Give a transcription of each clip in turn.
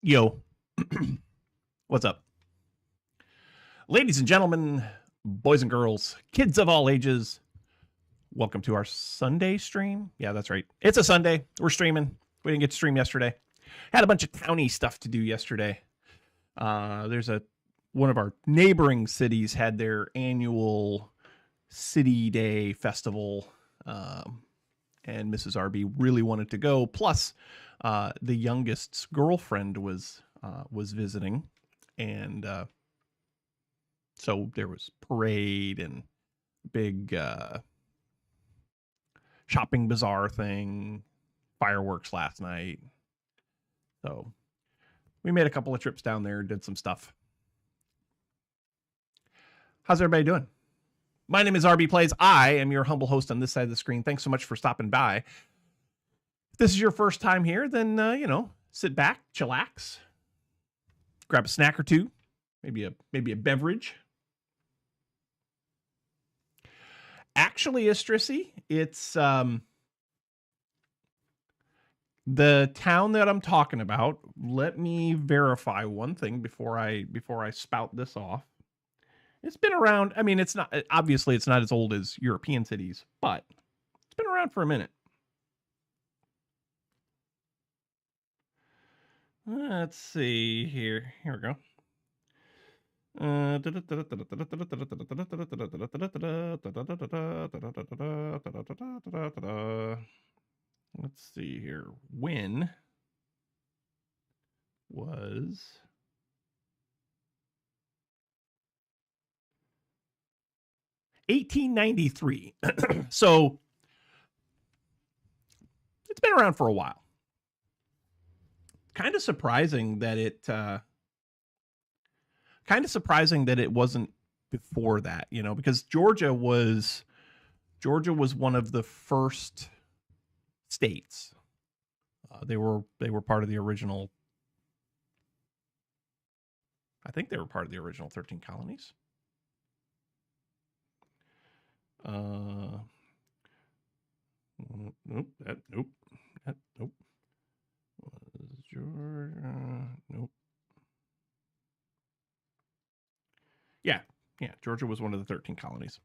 Yo, what's up? Ladies and gentlemen, boys and girls, kids of all ages, welcome to our Sunday stream. Yeah, that's right. It's a Sunday. We're streaming. We didn't get to stream yesterday. Had a bunch of towny stuff to do yesterday. One of our neighboring cities had their annual City Day festival, and Mrs. RB really wanted to go. Plus, the youngest's girlfriend was visiting, and so there was parade and big shopping bazaar thing, fireworks last night. So we made a couple of trips down there, did some stuff. How's everybody doing? My name is rbPlays. I am your humble host on this side of the screen. Thanks so much for stopping by. If this is your first time here, then, sit back, chillax, grab a snack or two, maybe a beverage. Actually, Estrissy, it's the town that I'm talking about. Let me verify one thing before I spout this off. It's been around. I mean, it's not as old as European cities, but it's been around for a minute. Let's see here. Here we go. Let's see here. When was 1893? So it's been around for a while. Kind of surprising that it wasn't before that, because Georgia was one of the first states. They were part of the original. I think they were part of the original 13 colonies. Nope. Was Georgia? Nope. Yeah. Georgia was one of the 13 colonies,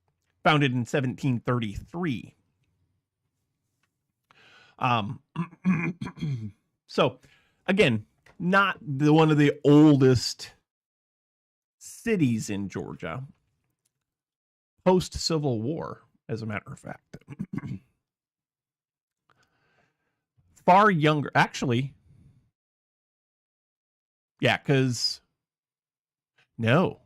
founded in 1733. So, again, not one of the oldest cities in Georgia. Post-Civil War, as a matter of fact. Far younger, actually. Yeah, because no,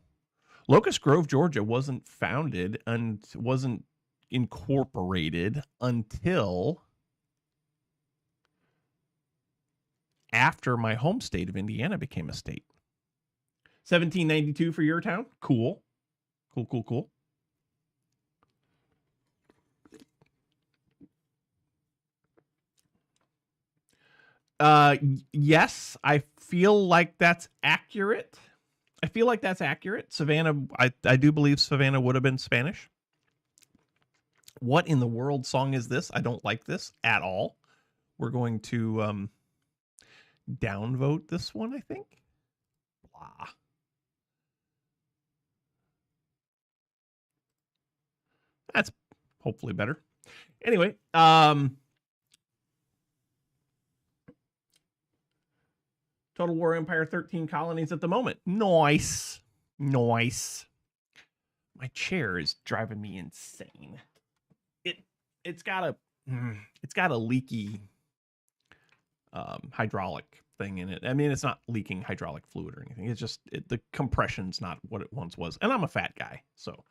Locust Grove, Georgia wasn't founded and wasn't incorporated until after my home state of Indiana became a state. 1792 for your town? Cool. Yes, I feel like that's accurate. Savannah, I do believe Savannah would have been Spanish. What in the world song is this? I don't like this at all. We're going to downvote this one, I think. Blah. That's hopefully better. Anyway, Total War Empire, 13 colonies at the moment. Nice. My chair is driving me insane. It's got a leaky hydraulic thing in it. I mean, it's not leaking hydraulic fluid or anything. It's just the compression's not what it once was. And I'm a fat guy, so.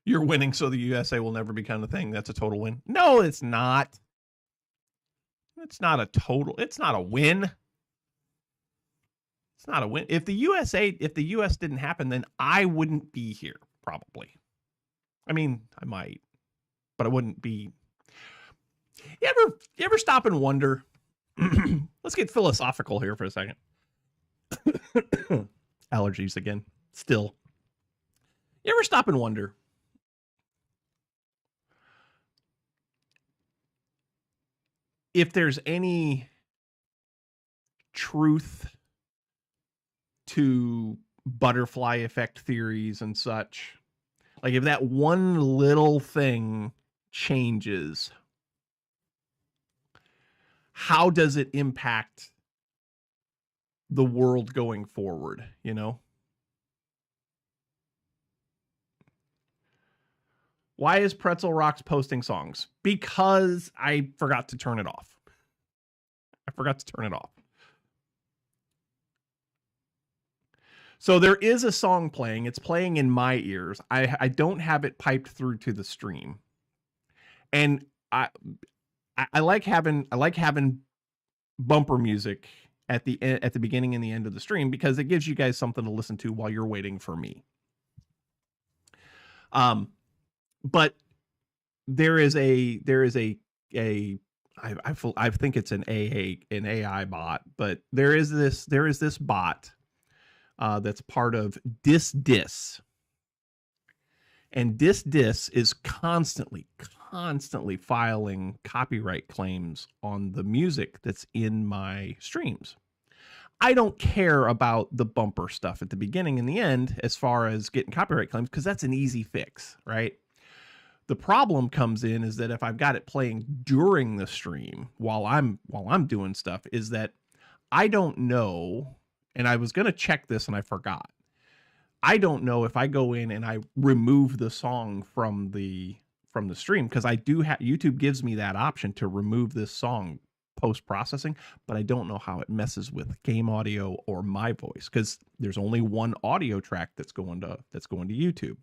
You're winning, so the USA will never become a thing. That's a total win. No, it's not. It's not a total. It's not a win. It's not a win. If the US didn't happen, then I wouldn't be here, probably. I mean, I might, but I wouldn't be. You ever stop and wonder? Let's get philosophical here for a second. Allergies again. Still. You ever stop and wonder if there's any truth to butterfly effect theories and such, like if that one little thing changes, how does it impact the world going forward, you know? Why is Pretzel Rocks posting songs? Because I forgot to turn it off. I forgot to turn it off. So there is a song playing. It's playing in my ears. I don't have it piped through to the stream. And I like having bumper music at the beginning and the end of the stream because it gives you guys something to listen to while you're waiting for me. But there is a I think it's an AI bot, but there is this bot that's part of Dis, and Dis is constantly filing copyright claims on the music that's in my streams. I don't care about the bumper stuff at the beginning and the end as far as getting copyright claims because that's an easy fix, right? The problem comes in is that if I've got it playing during the stream while I'm doing stuff, is that I don't know, and I was going to check this and I forgot. I don't know if I go in and I remove the song from the stream, because I do have, YouTube gives me that option to remove this song post processing, but I don't know how it messes with game audio or my voice because there's only one audio track that's going to YouTube.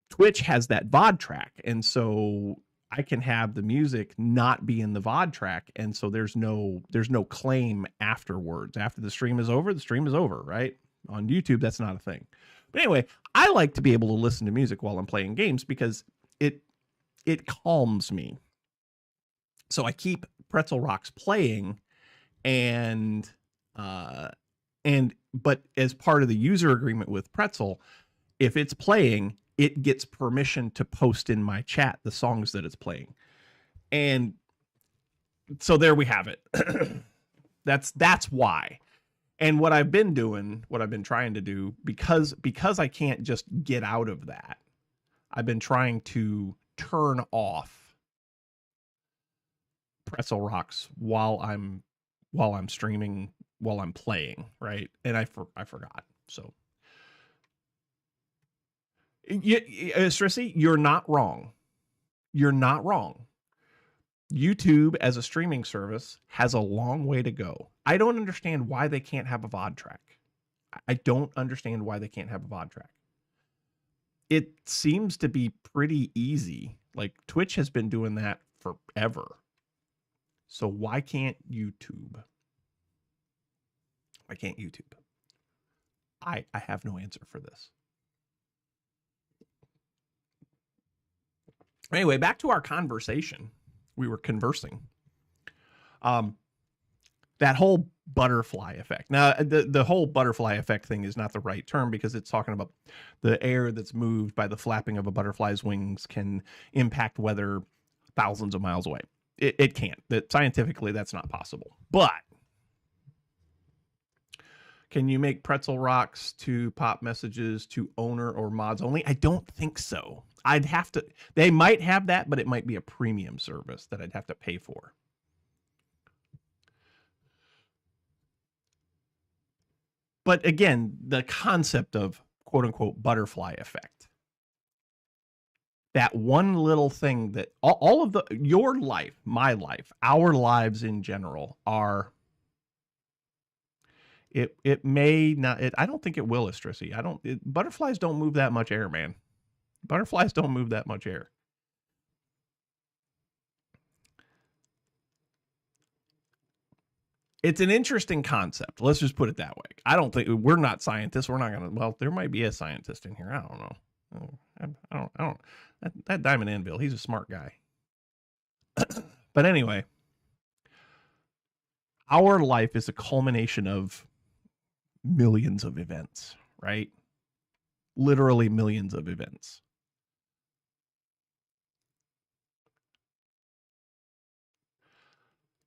Twitch has that VOD track, and so I can have the music not be in the VOD track, and so there's no claim afterwards. After the stream is over, right? On YouTube, that's not a thing. But anyway, I like to be able to listen to music while I'm playing games because it calms me. So I keep Pretzel Rocks playing, but as part of the user agreement with Pretzel, if it's playing, it gets permission to post in my chat the songs that it's playing. And so there we have it. That's why. And what I've been trying to do, because I can't just get out of that, I've been trying to turn off Pretzel Rocks while I'm streaming, while I'm playing, right? And I forgot. So Strissy, you're not wrong. You're not wrong. YouTube as a streaming service has a long way to go. I don't understand why they can't have a VOD track. I don't understand why they can't have a VOD track. It seems to be pretty easy. Like Twitch has been doing that forever. So why can't YouTube? Why can't YouTube? I have no answer for this. Anyway, back to our conversation. We were conversing. That whole butterfly effect. Now, the whole butterfly effect thing is not the right term because it's talking about the air that's moved by the flapping of a butterfly's wings can impact weather thousands of miles away. It can't. Scientifically, that's not possible. But can you make Pretzel Rocks to pop messages to owner or mods only? I don't think so. I'd have to, they might have that, but it might be a premium service that I'd have to pay for. But again, the concept of quote unquote butterfly effect, that one little thing that all of your life, my life, our lives in general are, it may not, I don't think it will, Estrissy. Butterflies don't move that much air, man. Butterflies don't move that much air. It's an interesting concept. Let's just put it that way. I don't think, we're not scientists. We're not going to, well, there might be a scientist in here. I don't know. I don't, that Diamond Anvil, he's a smart guy. But anyway, our life is a culmination of millions of events, right? Literally millions of events.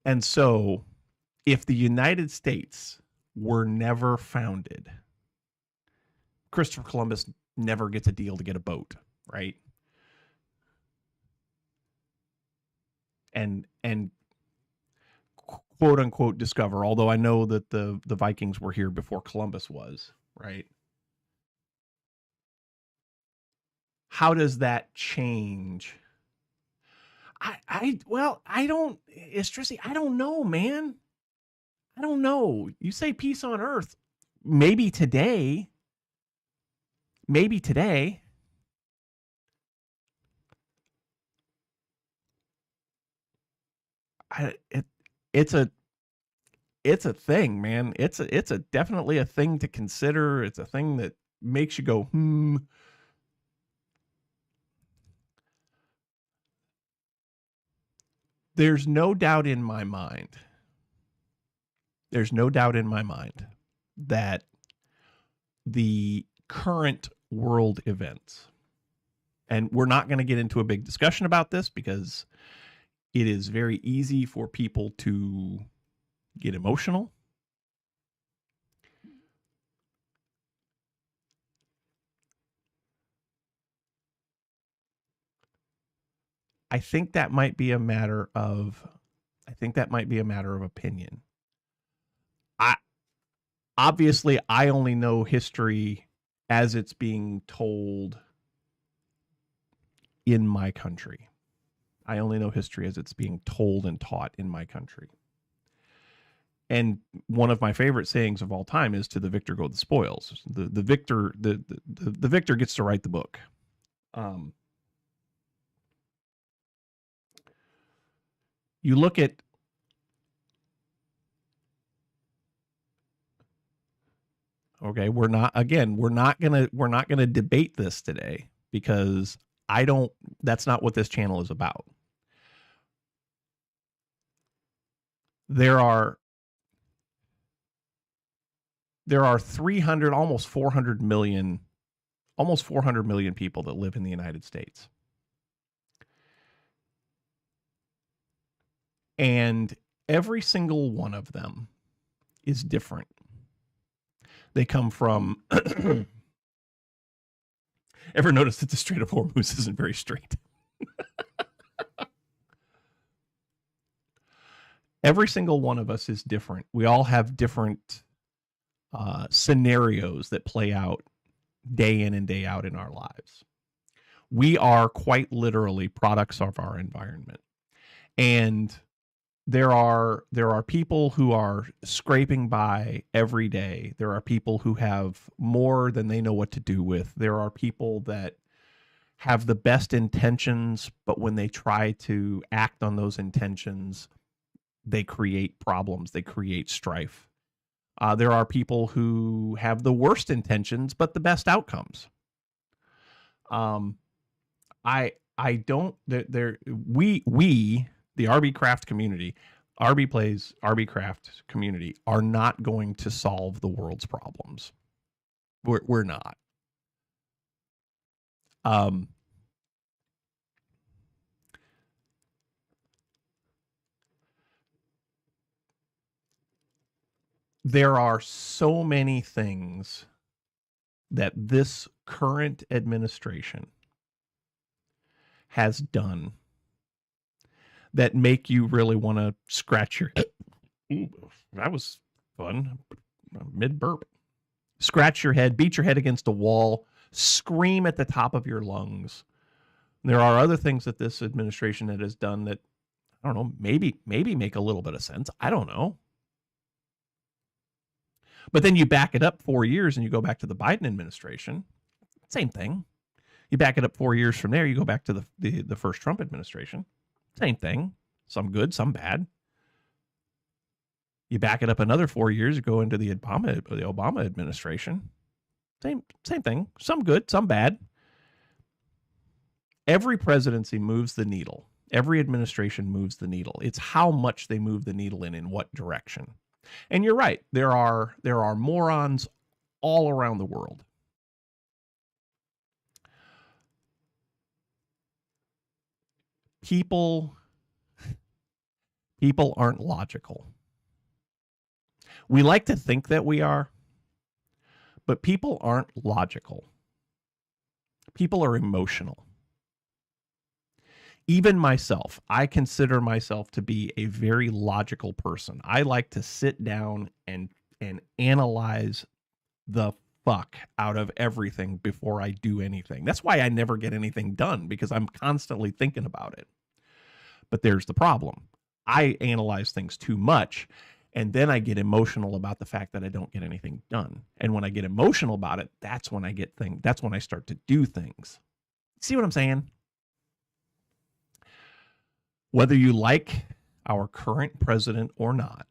And so if the United States were never founded, Christopher Columbus never gets a deal to get a boat, right? And quote unquote discover, although I know that the Vikings were here before Columbus was, right? How does that change? I don't, Estrisi, I don't know, man. I don't know. You say peace on earth. Maybe today. Maybe today. It's a thing, man. It's a definitely a thing to consider. It's a thing that makes you go, There's no doubt in my mind. There's no doubt in my mind that the current world events, and we're not going to get into a big discussion about this because it is very easy for people to get emotional. I think that might be a matter of opinion. Obviously I only know history as it's being told in my country. I only know history as it's being told and taught in my country. And one of my favorite sayings of all time is, "To the victor go the spoils." The victor the victor gets to write the book. You look at okay, we're not gonna debate this today because that's not what this channel is about. There are 300, almost 400 million people that live in the United States. And every single one of them is different. They come from ever notice that the Strait of Hormuz isn't very straight? Every single one of us is different. We all have different scenarios that play out day in and day out in our lives. We are quite literally products of our environment. And there are people who are scraping by every day. There are people who have more than they know what to do with. There are people that have the best intentions, but when they try to act on those intentions, they create problems, they create strife. There are people who have the worst intentions, but the best outcomes. I don't, we, the rbCraft community, rbPlays, rbCraft community are not going to solve the world's problems. We're not. There are so many things that this current administration has done that make you really want to scratch your head. Ooh, that was fun. Mid burp. Scratch your head, beat your head against a wall, scream at the top of your lungs. There are other things that this administration has done that, I don't know, maybe make a little bit of sense. I don't know. But then you back it up 4 years and you go back to the Biden administration, same thing. You back it up 4 years from there, you go back to the first Trump administration, same thing. Some good, some bad. You back it up another 4 years, you go into the Obama administration, same thing. Some good, some bad. Every presidency moves the needle. Every administration moves the needle. It's how much they move the needle in what direction. And you're right. There are morons all around the world. People People aren't logical. We like to think that we are, but people aren't logical. People are emotional. Even myself, I consider myself to be a very logical person. I like to sit down and analyze the fuck out of everything before I do anything. That's why I never get anything done, because I'm constantly thinking about it. But there's the problem. I analyze things too much, and then I get emotional about the fact that I don't get anything done. And when I get emotional about it, that's when I start to do things. See what I'm saying? Whether you like our current president or not,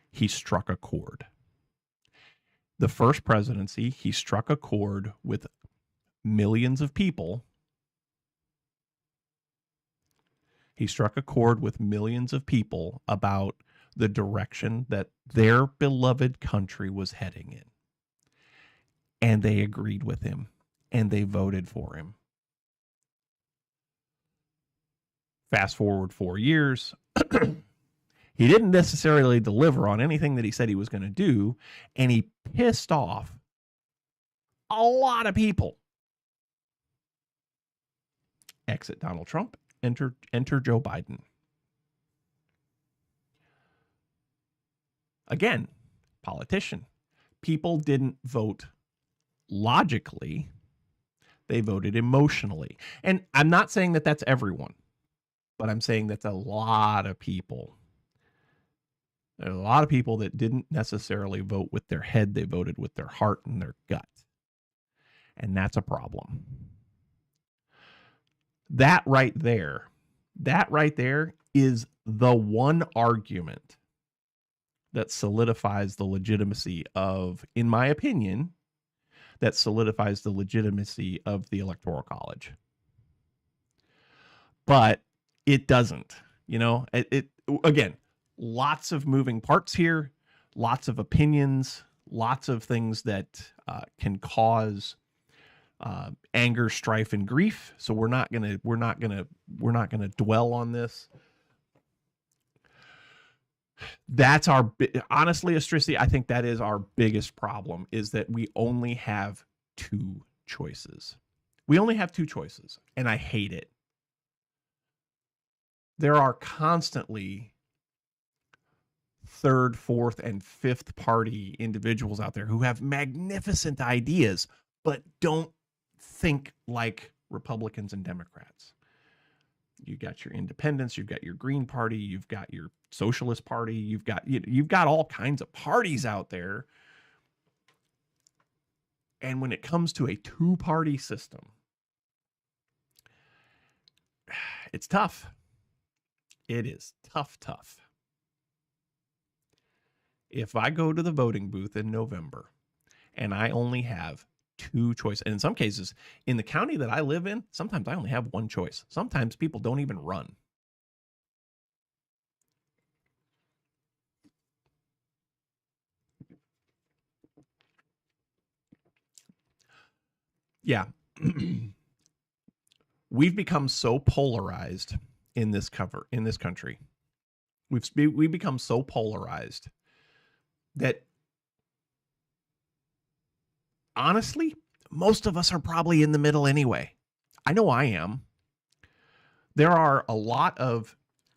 he struck a chord. The first presidency, he struck a chord with millions of people. He struck a chord with millions of people about the direction that their beloved country was heading in. And they agreed with him, and they voted for him. Fast forward 4 years, he didn't necessarily deliver on anything that he said he was going to do, and he pissed off a lot of people. Exit Donald Trump, enter Joe Biden. Again, politician. People didn't vote logically. They voted emotionally. And I'm not saying that that's everyone, but I'm saying that's a lot of people. There are a lot of people that didn't necessarily vote with their head. They voted with their heart and their gut. And that's a problem. That right there is the one argument that solidifies the legitimacy of, in my opinion, that solidifies the legitimacy of the Electoral College. But it doesn't, again, lots of moving parts here, lots of opinions, lots of things that can cause anger, strife, and grief. So we're not gonna dwell on this. That's honestly, Astrici, I think that is our biggest problem, is that we only have two choices. We only have two choices, and I hate it. There are constantly third, fourth, and fifth party individuals out there who have magnificent ideas, but don't think like Republicans and Democrats. You got your independents, you've got your Green Party, you've got your Socialist Party, you've got all kinds of parties out there. And when it comes to a two-party system, it's tough. It is tough. If I go to the voting booth in November and I only have two choices, and in some cases, in the county that I live in, sometimes I only have one choice. Sometimes people don't even run. Yeah. We've become so polarized in this country. We've become so polarized that honestly, most of us are probably in the middle anyway. I know I am. There are a lot of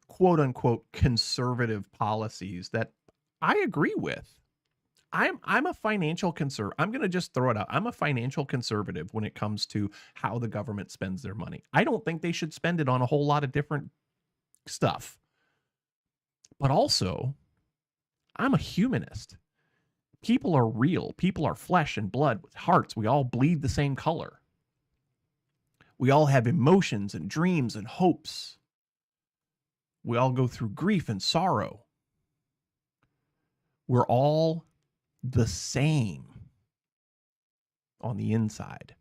quote unquote conservative policies that I agree with. I'm a financial conservative. I'm going to just throw it out. I'm a financial conservative when it comes to how the government spends their money. I don't think they should spend it on a whole lot of different stuff. But also, I'm a humanist. People are real. People are flesh and blood with hearts. We all bleed the same color. We all have emotions and dreams and hopes. We all go through grief and sorrow. We're all the same on the inside.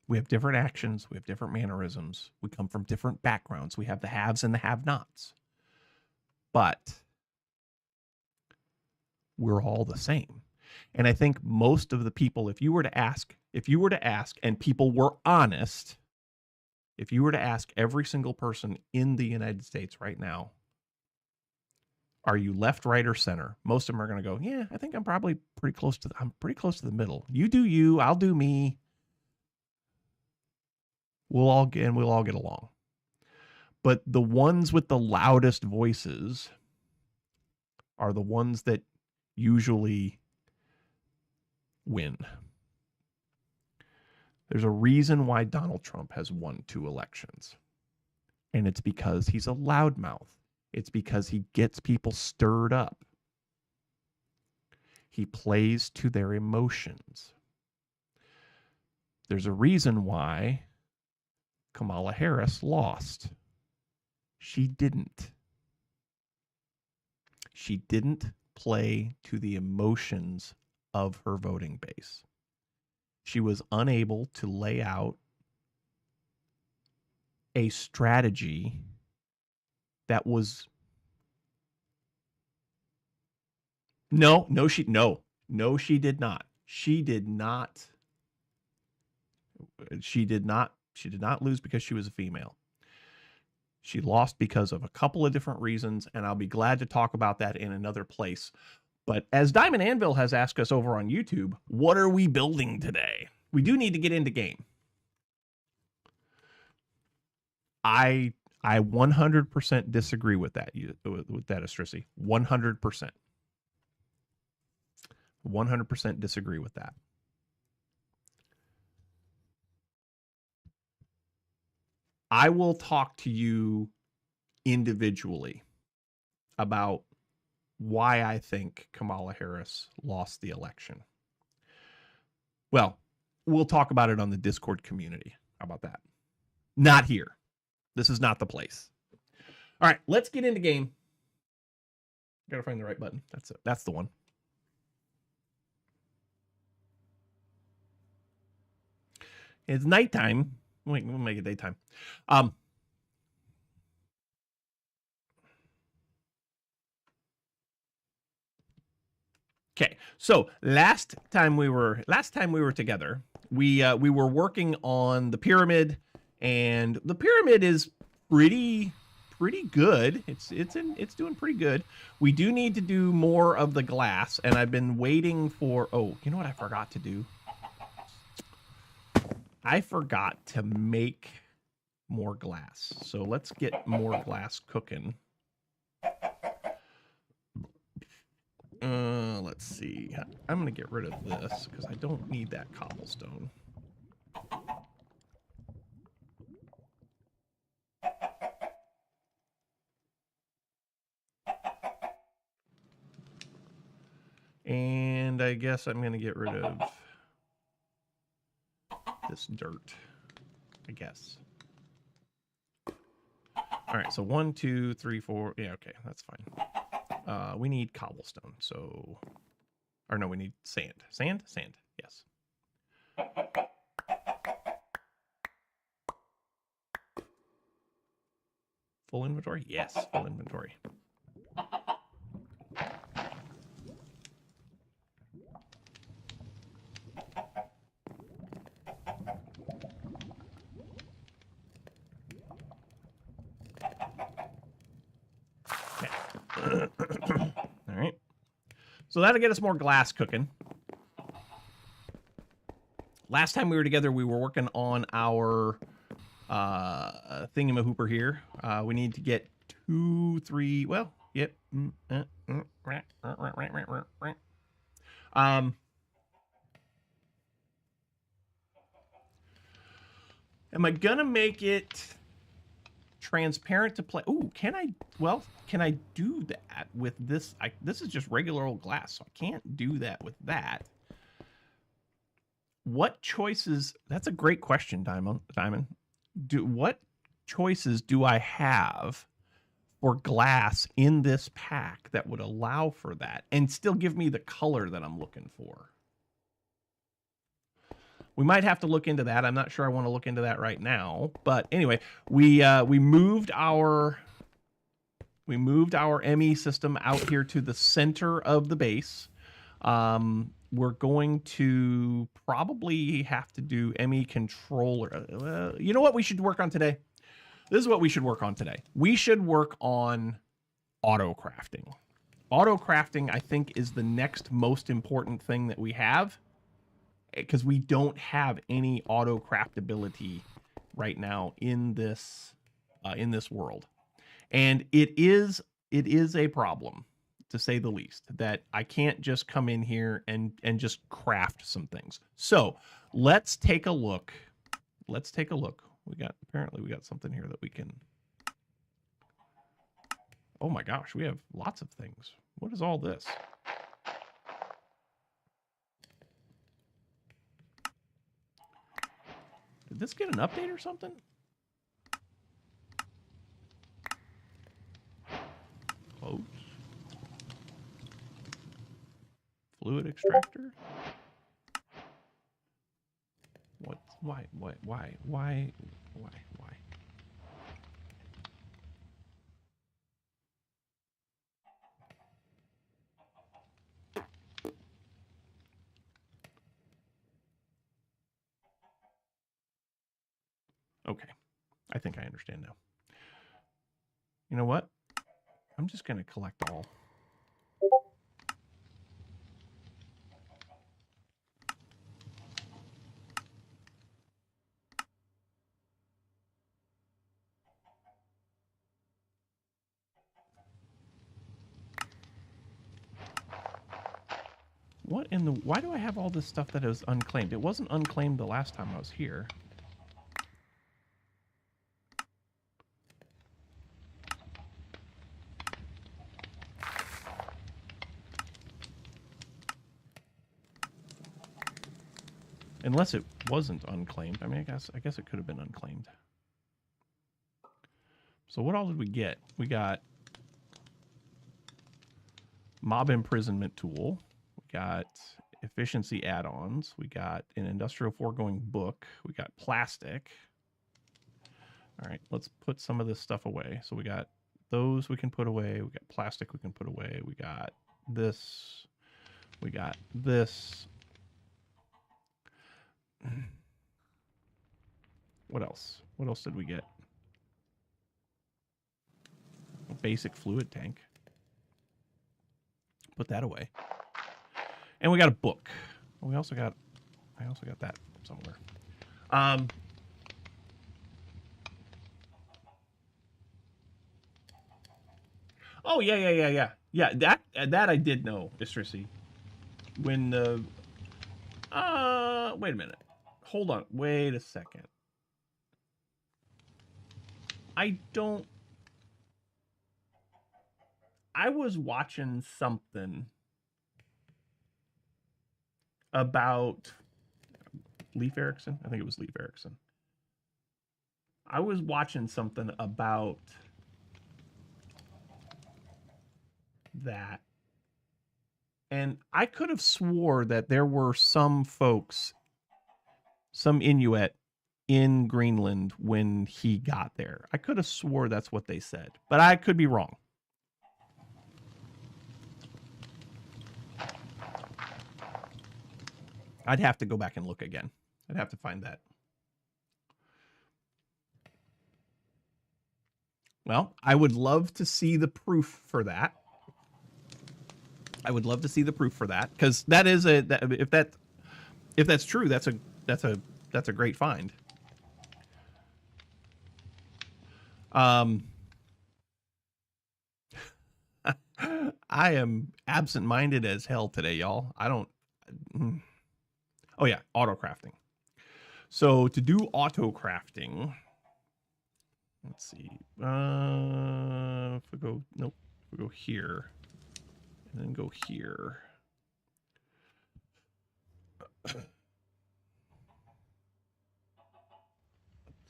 We have different actions. We have different mannerisms. We come from different backgrounds. We have the haves and the have-nots. But we're all the same. And I think most of the people, if you were to ask, and people were honest, if you were to ask every single person in the United States right now, Are you left, right, or center? Most of them are going to go, yeah, I think I'm probably pretty close to the middle. You do you, I'll do me. We'll all get along. But the ones with the loudest voices are the ones that usually win. There's a reason why Donald Trump has won 2 elections. And it's because he's a loudmouth. It's because he gets people stirred up. He plays to their emotions. There's a reason why Kamala Harris lost. She didn't. She didn't play to the emotions of her voting base. She was unable to lay out a strategy that was no, she did not. She did not lose because she was a female. She lost because of a couple of different reasons, and I'll be glad to talk about that in another place. But as Diamond Anvil has asked us over on YouTube, what are we building today? We do need to get into game. I 100% disagree with that, Astrisi. 100%. 100% disagree with that. I will talk to you individually about why I think Kamala Harris lost the election. Well, we'll talk about it on the Discord community. How about that? Not here. This is not the place. All right, let's get into game. Gotta find the right button. That's it. That's the one. It's nighttime. Wait, we'll make it daytime. Okay, so last time we were together, we were working on the pyramid, and the pyramid is pretty good. It's doing pretty good. We do need to do more of the glass, and I've been waiting for. Oh, you know what I forgot to do? I forgot to make more glass. So let's get more glass cooking. Let's see. I'm going to get rid of this because I don't need that cobblestone. And I guess I'm going to get rid of this dirt, I guess. All right, so 1, 2, 3, 4. Yeah, okay, that's fine. We need cobblestone, so... Or no, we need sand. Sand? Sand, yes. Full inventory? Yes, full inventory. All right. So that'll get us more glass cooking. Last time we were together, we were working on our thingamahooper here. We need to get 2, 3. Well, yep. Am I gonna make it transparent to play? Ooh, can I? Well, can I do that with this? This is just regular old glass, so I can't do that with that. What choices? That's a great question, Diamond. What choices do I have for glass in this pack that would allow for that and still give me the color that I'm looking for? We might have to look into that. I'm not sure I want to look into that right now. But anyway, we moved our ME system out here to the center of the base. We're going to probably have to do ME controller. You know what we should work on today? This is what we should work on today. We should work on auto crafting. Autocrafting, I think, is the next most important thing that we have, because we don't have any autocraftability right now in this world, and it is a problem, to say the least, that I can't just come in here and just craft some things. So let's take a look. Let's take a look. Apparently we got something here that we can. Oh my gosh, we have lots of things. What is all this? Did this get an update or something? Close. Fluid extractor? What? Why? Okay. I think I understand now. You know what? I'm just going to collect all. What in the... Why do I have all this stuff that is unclaimed? It wasn't unclaimed the last time I was here. Unless it wasn't unclaimed. I mean, I guess it could have been unclaimed. So what all did we get? We got mob imprisonment tool. We got efficiency add-ons. We got an industrial foregoing book. We got plastic. All right, let's put some of this stuff away. So we got those we can put away. We got plastic we can put away. We got this. We got this. What else? What else did we get? A basic fluid tank. Put that away. And we got a book. I also got that somewhere. Oh yeah. Yeah, that I did know, Istrisi. When wait a minute. Hold on. Wait a second. I was watching something about Leif Erikson. I think it was Leif Erikson. I was watching something about that. And I could have swore that there were some folks, some Inuit in Greenland when he got there. I could have swore that's what they said, but I could be wrong. I'd have to go back and look again. I'd have to find that. Well, I would love to see the proof for that. I would love to see the proof for that, because that is if that's true, that's a great find. I am absent-minded as hell today, y'all. I don't. Oh yeah, autocrafting. So to do autocrafting, let's see. If we go, nope, we go here, and then go here.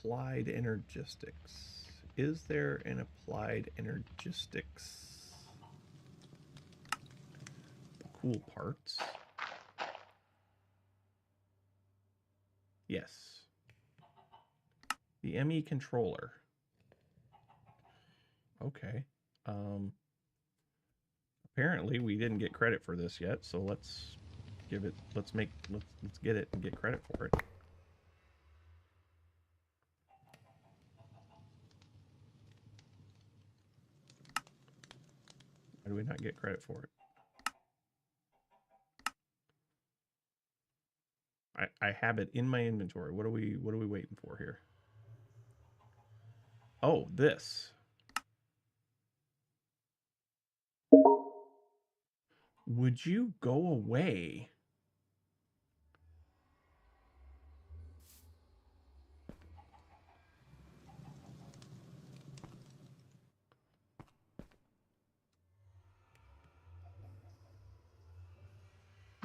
Applied energistics. Is there an applied energistics? The cool parts. Yes. The ME controller. Okay. Apparently we didn't get credit for this yet, so let's get it and get credit for it. I do we not get credit for it? I have it in my inventory. What are we waiting for here? Oh, this. Would you go away?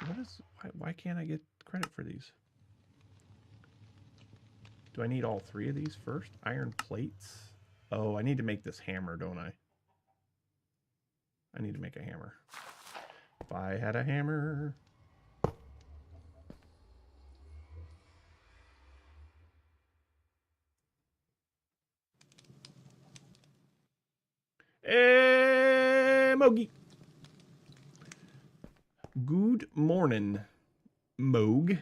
What is, why can't I get credit for these? Do I need all 3 of these first? Iron plates. Oh, I need to make this hammer, don't I? I need to make a hammer. If I had a hammer. Mogi. Good morning, Moog.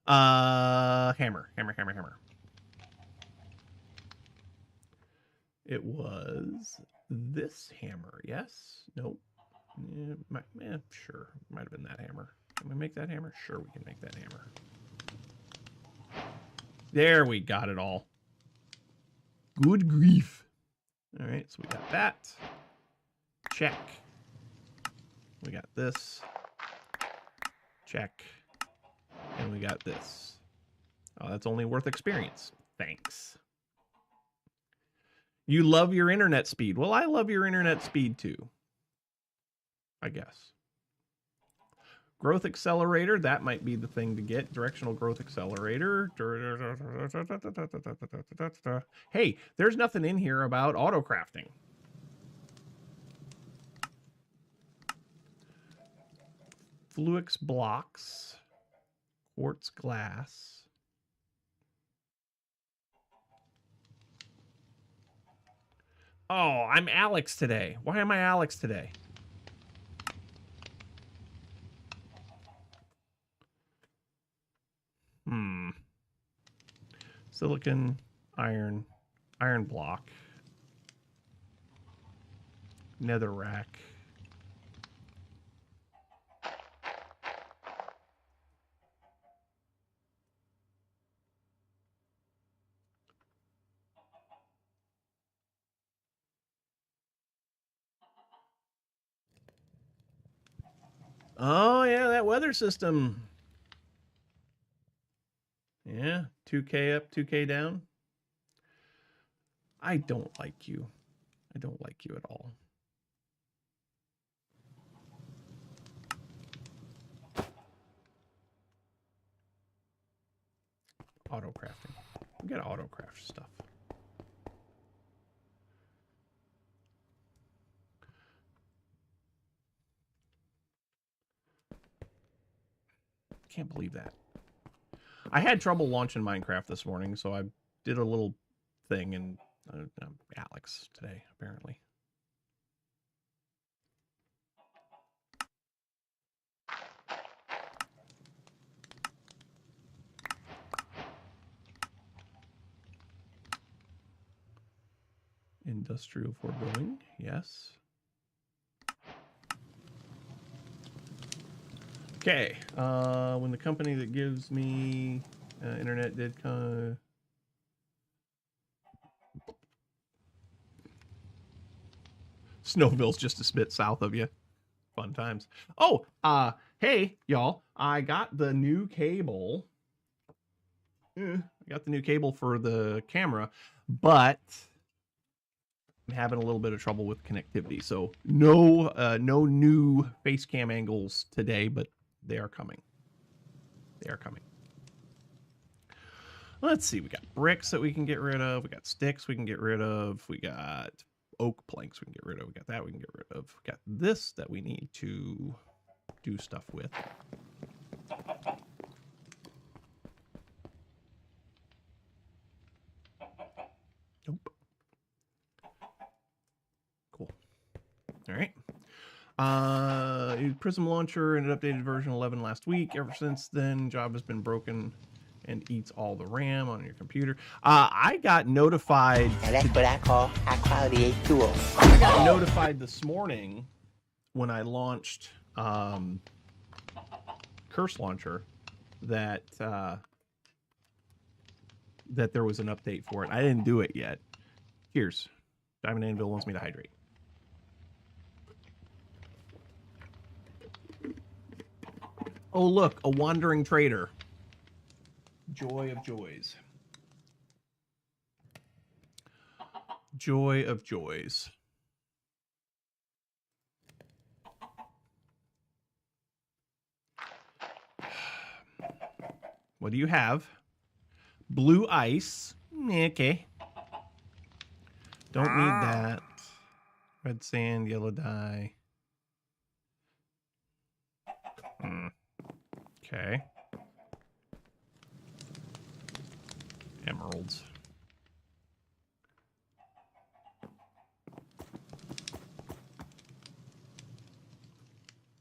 Hammer. It was this hammer, yes? Nope. Yeah, sure. Might have been that hammer. Can we make that hammer? Sure, we can make that hammer. There, we got it all. Good grief. All right, so we got that. Check. We got this. Check. And we got this. Oh, that's only worth experience. Thanks. You love your internet speed. Well, I love your internet speed too, I guess. Growth accelerator, that might be the thing to get. Directional growth accelerator. Hey, there's nothing in here about autocrafting. Fluix blocks. Quartz glass. Oh, I'm Alex today. Why am I Alex today? Silicon, iron block, nether rack. Oh, yeah, that weather system. Yeah, 2K up, 2K down. I don't like you. I don't like you at all. Autocrafting. We gotta autocraft stuff. Can't believe that. I had trouble launching Minecraft this morning, so I did a little thing, and I'm Alex today, apparently. Industrial foregoing, yes. Okay, when the company that gives me internet did Snowville's just a bit south of you. Fun times. Oh, hey, y'all, I got the new cable. I got the new cable for the camera, but I'm having a little bit of trouble with connectivity. So no new face cam angles today, but they are coming. They are coming. Let's see. We got bricks that we can get rid of. We got sticks we can get rid of. We got oak planks we can get rid of. We got that we can get rid of. We got this that we need to do stuff with. Nope. Cool. All right. Prism launcher and an updated version 11 last week. Ever since then, job has been broken and eats all the RAM on your computer. I got notified. And that's what I call high quality H2O. I got notified this morning when I launched Curse Launcher that that there was an update for it. I didn't do it yet. Cheers. Diamond Anvil wants me to hydrate. Oh, look, a wandering trader. Joy of joys. Joy of joys. What do you have? Blue ice. Okay. Don't need that. Red sand, yellow dye. Okay. Emeralds.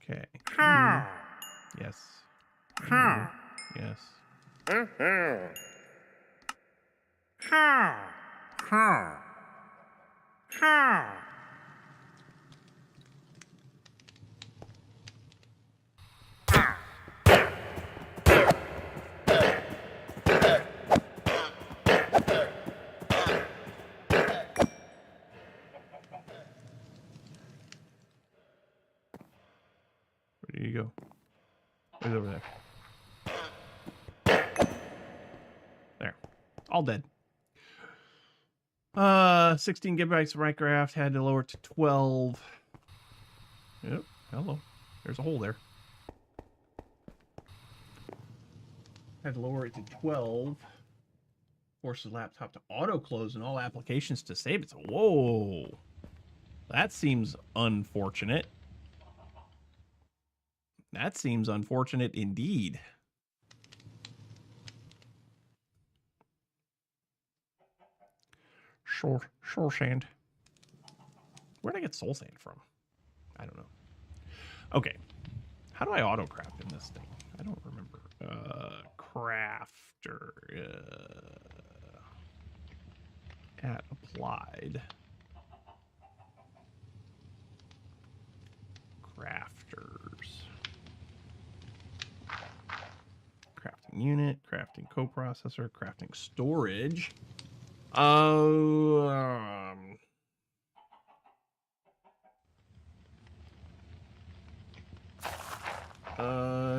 Okay. Yes. Yes. Where do you go? Where's over there? There. All dead. 16 gigabytes of Minecraft. Had to lower it to 12. Yep. Hello. There's a hole there. Had to lower it to 12. Force the laptop to auto close and all applications to save it. Whoa. That seems unfortunate. That seems unfortunate indeed. Soul sand. Where'd I get soul sand from? I don't know. Okay. How do I auto-craft in this thing? I don't remember. Crafter. At applied. Crafters. Crafting unit, crafting coprocessor, crafting storage.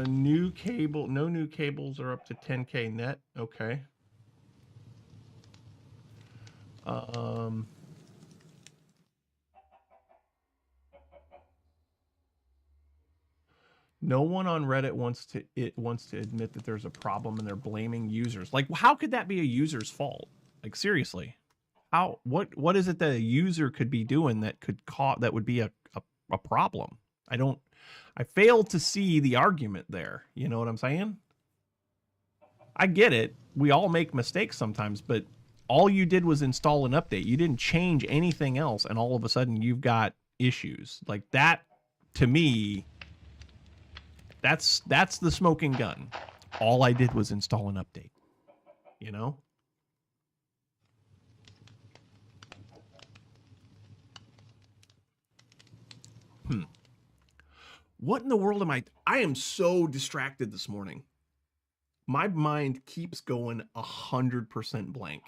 New cable. No new cables are up to 10K net. Okay. No one on Reddit wants to admit that there's a problem and they're blaming users. Like, how could that be a user's fault? Like, seriously, what is it that a user could be doing that could that would be a problem? I fail to see the argument there. You know what I'm saying? I get it. We all make mistakes sometimes, but all you did was install an update. You didn't change anything else, and all of a sudden you've got issues. Like that, to me, that's the smoking gun. All I did was install an update. You know? What in the world am I am so distracted this morning. My mind keeps going 100% blank.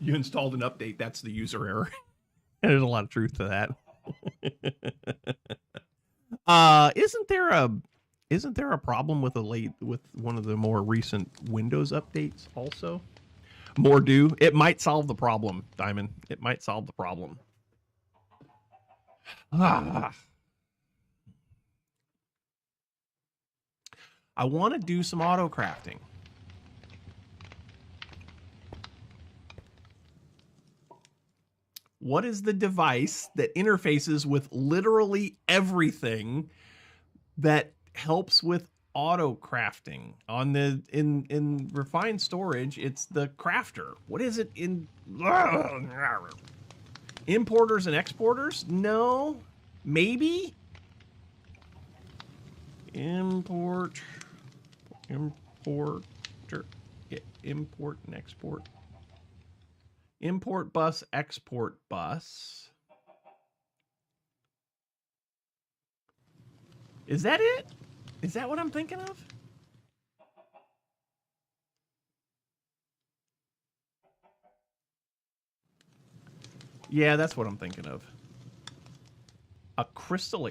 You installed an update, that's the user error. There's a lot of truth to that. Isn't there a problem with one of the more recent Windows updates also? More do. It might solve the problem, Diamond. It might solve the problem. I want to do some auto crafting. What is the device that interfaces with literally everything that helps with Autocrafting. On the in refined storage, it's the crafter. What is it in importers and exporters? No. Maybe? Importer. Yeah, import and export. Import bus, export bus. Is that it? Is that what I'm thinking of? Yeah, that's what I'm thinking of. A crystal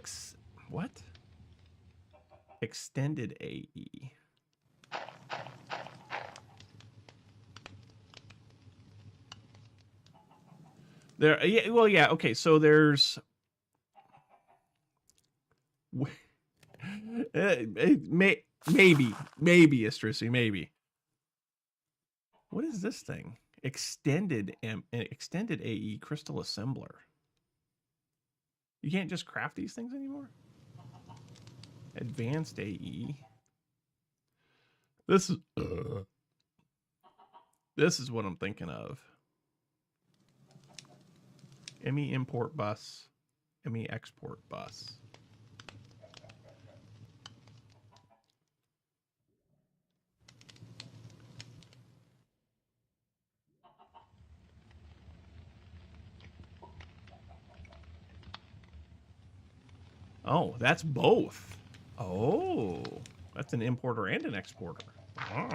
what? Extended AE. There, yeah, well, yeah, okay, so there's maybe Istrisi, maybe. What is this thing? Extended AE crystal assembler. You can't just craft these things anymore? Advanced AE. This is what I'm thinking of. ME import bus, ME export bus. Oh, that's both. Oh, that's an importer and an exporter. Oh.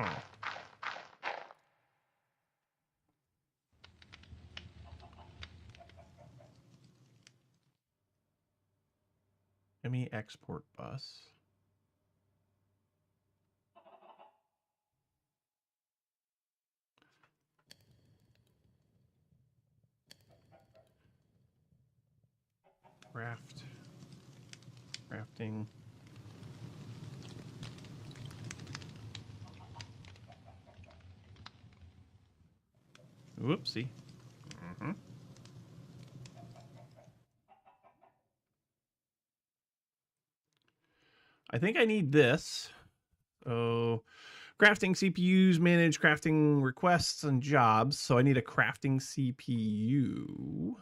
ME export bus. Crafting. Whoopsie. I think I need this. Oh, crafting CPUs manage crafting requests and jobs. So I need a crafting CPU.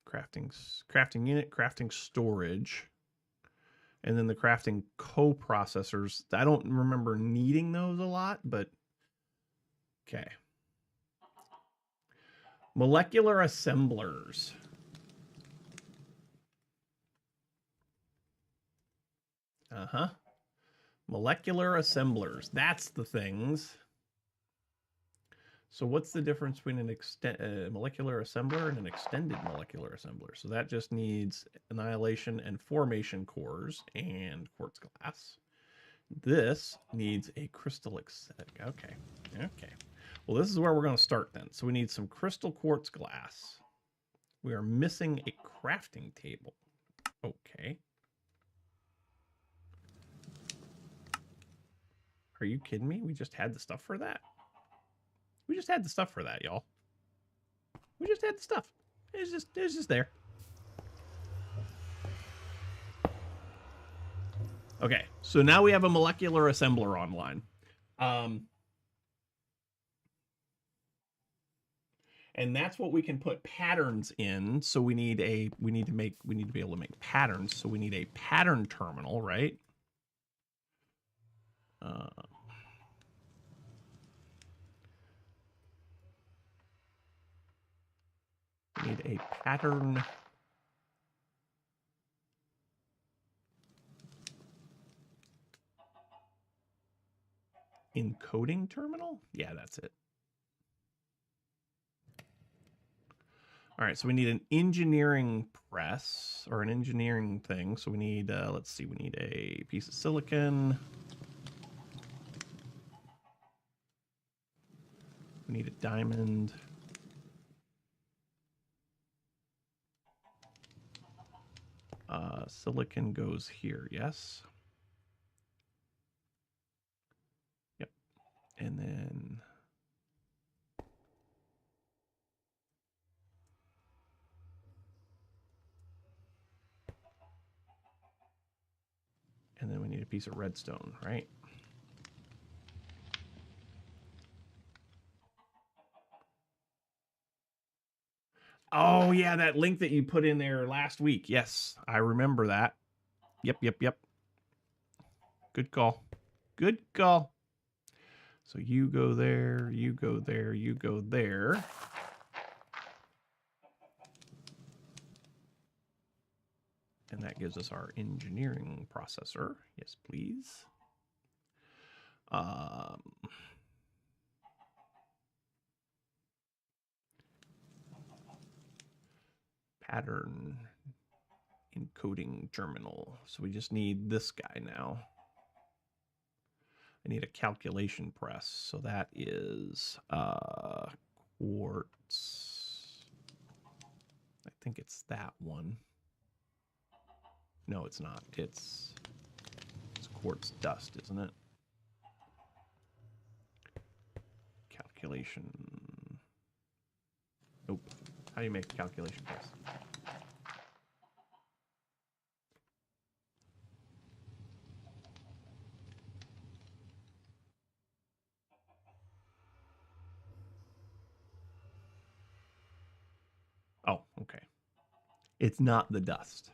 Crafting unit, crafting storage. And then the crafting coprocessors. I don't remember needing those a lot, but okay. Molecular assemblers. Uh-huh. Molecular assemblers. That's the things. So what's the difference between an molecular assembler and an extended molecular assembler? So that just needs annihilation and formation cores and quartz glass. This needs a crystal okay. Okay. Well, this is where we're going to start then. So we need some crystal quartz glass. We are missing a crafting table. Okay. Are you kidding me? We just had the stuff for that. We just had the stuff for that, y'all. We just had the stuff. It's just there. Okay, so now we have a molecular assembler online. And that's what we can put patterns in. So we need to be able to make patterns. So we need a pattern terminal, right? We need a pattern encoding terminal. Yeah, that's it. All right, so we need an engineering press or an engineering thing. So we need, let's see, we need a piece of silicon. We need a diamond. Silicon goes here, yes. Yep. And then And then we need a piece of redstone, right? Oh, yeah, that link that you put in there last week. Yes, I remember that. Yep. Good call. Good call. So you go there, you go there, you go there. And that gives us our engineering processor. Yes, please. Pattern encoding terminal. So we just need this guy now. I need a calculation press. So that is quartz. I think it's that one. No, it's not. It's quartz dust, isn't it? Calculation. Nope. How do you make a calculation press? Oh, okay. It's not the dust.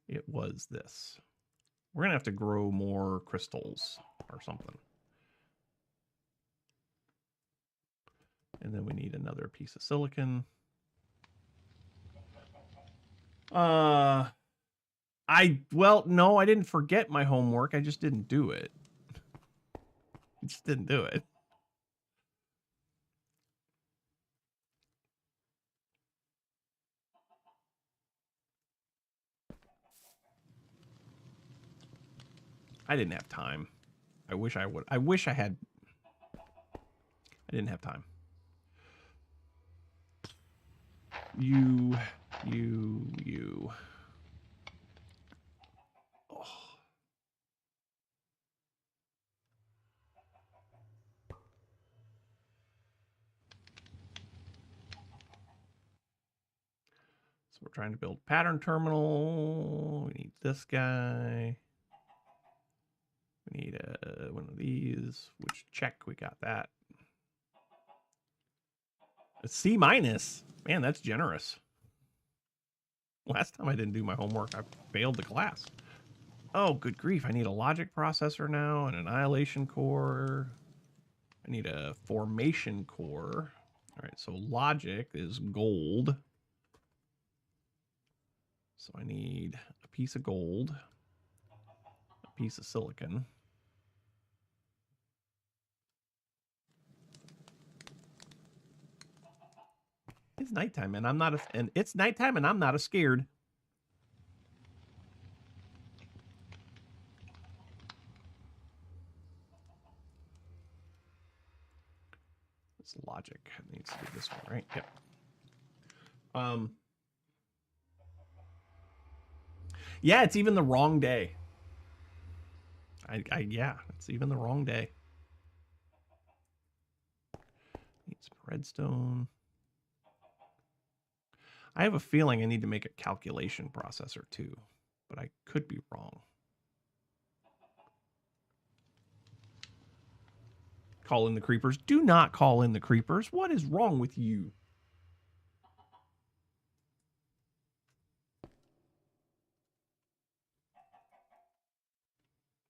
It was this. We're going to have to grow more crystals or something. And then we need another piece of silicon. Well, no, I didn't forget my homework. I just didn't do it. I just didn't do it. I didn't have time. I wish I would. I wish I had. I didn't have time. You. Oh. So we're trying to build pattern terminal. We need this guy. We need one of these, which check, we got that. A C-. Man, that's generous. Last time I didn't do my homework, I failed the class. Oh, good grief. I need a logic processor now, an annihilation core. I need a formation core. All right, so logic is gold. So I need a piece of gold, a piece of silicon. It's nighttime, and it's nighttime, and I'm not a scared. This logic needs to be this one, right? Yep. Yeah, it's even the wrong day. Yeah, it's even the wrong day. Need some redstone. I have a feeling I need to make a calculation processor too, but I could be wrong. Call in the creepers. Do not call in the creepers. What is wrong with you?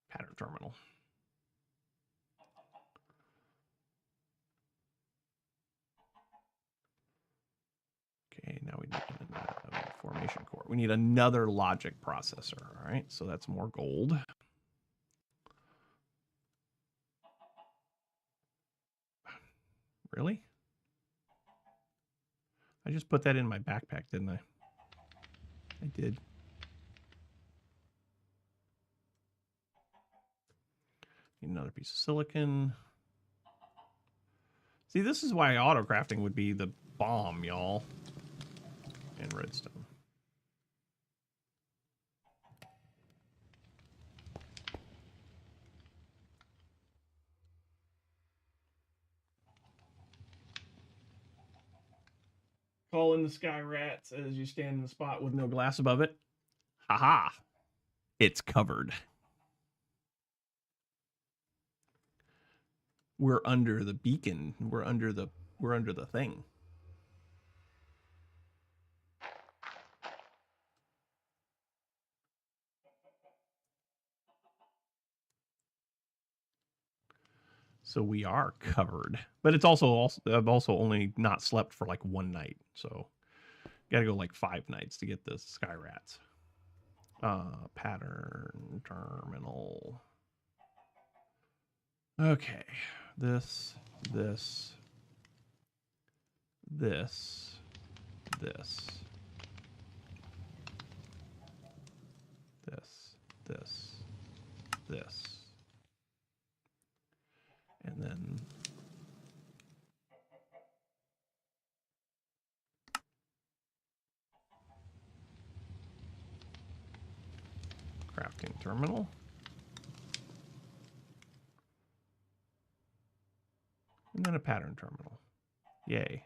Pattern terminal. Okay, now we need a formation core. We need another logic processor. All right, so that's more gold. Really? I just put that in my backpack, didn't I? I did. Need another piece of silicon. See, this is why autocrafting would be the bomb, y'all. And redstone. Call in the sky rats as you stand in the spot with no glass above it. Haha. It's covered. We're under the beacon. We're under the thing. So we are covered. But it's also I've also only not slept for like one night. So gotta go like 5 nights to get the sky rats. Pattern terminal. Okay. This, this, this, this, this, and then crafting terminal. And then a pattern terminal. Yay.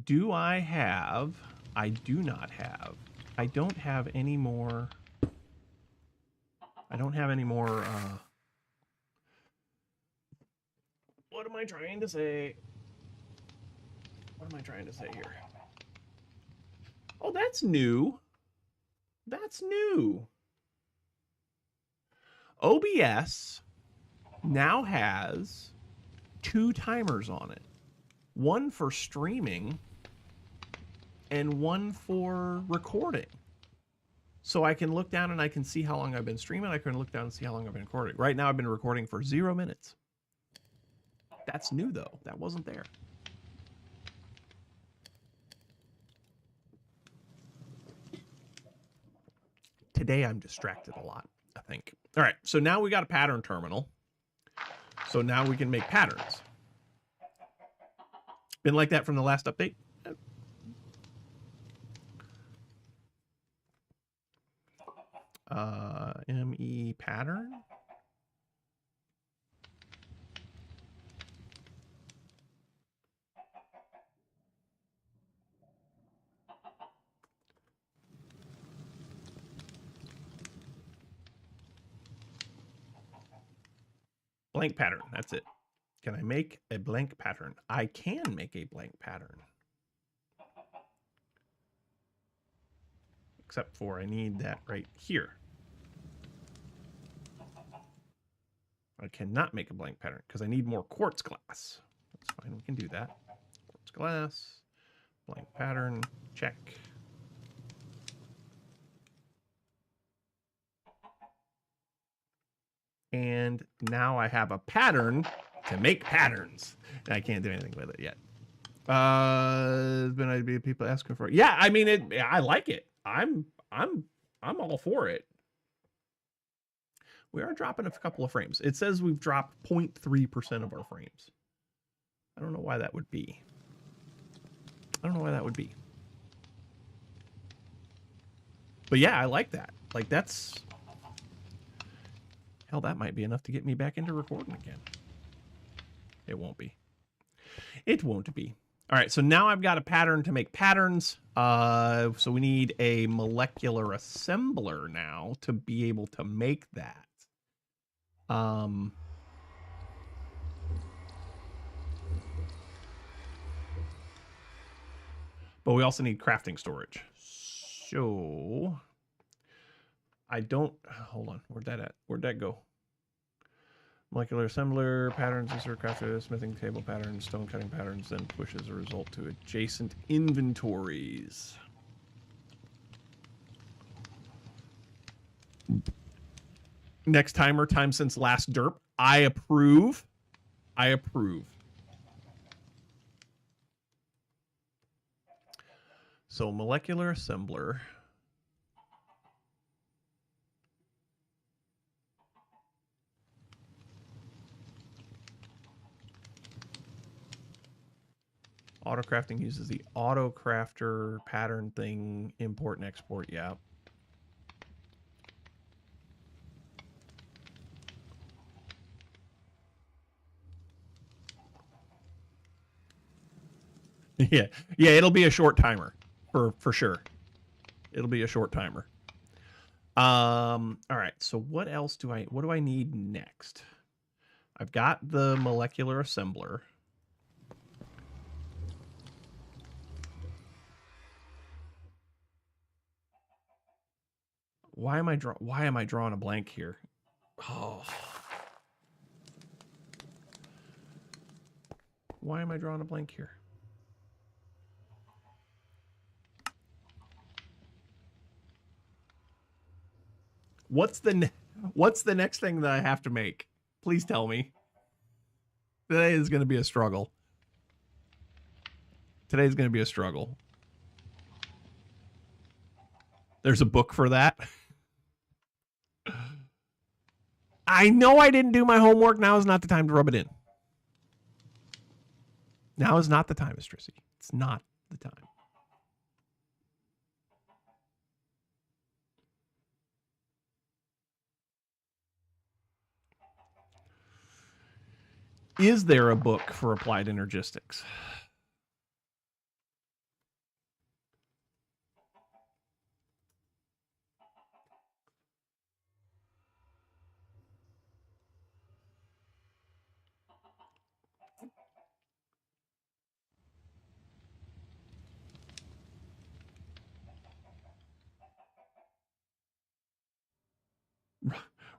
Do I have? I do not have. I don't have any more. I don't have any more. What am I trying to say? What am I trying to say here? Oh, that's new. That's new. OBS now has 2 timers on it. One for streaming and one for recording. So I can look down and I can see how long I've been streaming. I can look down and see how long I've been recording. Right now I've been recording for 0 minutes. That's new though. That wasn't there. Today I'm distracted a lot, I think. All right, so now we got a pattern terminal. So now we can make patterns. Been like that from the last update? ME pattern. Blank pattern, that's it. Can I make a blank pattern? I can make a blank pattern. Except for I need that right here. I cannot make a blank pattern because I need more quartz glass. That's fine, we can do that. Quartz glass, blank pattern, check. And now I have a pattern to make patterns. And I can't do anything with it yet. There's been people asking for it. Yeah, I mean I like it. I'm all for it. We are dropping a couple of frames. It says we've dropped 0.3% of our frames. I don't know why that would be. I don't know why that would be. But yeah, I like that. Like that's... Hell, that might be enough to get me back into recording again. It won't be. It won't be. All right, so now I've got a pattern to make patterns. So we need a molecular assembler now to be able to make that. But we also need crafting storage. So I don't, hold on, where'd that at? Where'd that go? Molecular assembler, patterns, insert crafter, smithing table patterns, stone cutting patterns, then pushes a result to adjacent inventories. Next timer, time since last derp. I approve. I approve. So molecular assembler. Autocrafting uses the Autocrafter pattern thing, import and export, yeah. Yeah, it'll be a short timer for sure. It'll be a short timer. All right. So what else do I need next? I've got the molecular assembler. Why am I drawing a blank here? Oh. Why am I drawing a blank here? What's the next thing that I have to make? Please tell me. Today is going to be a struggle. Today's going to be a struggle. There's a book for that. I know I didn't do my homework. Now is not the time to rub it in. Now is not the time, Miss Trissy. It's not the time. Is there a book for applied energistics?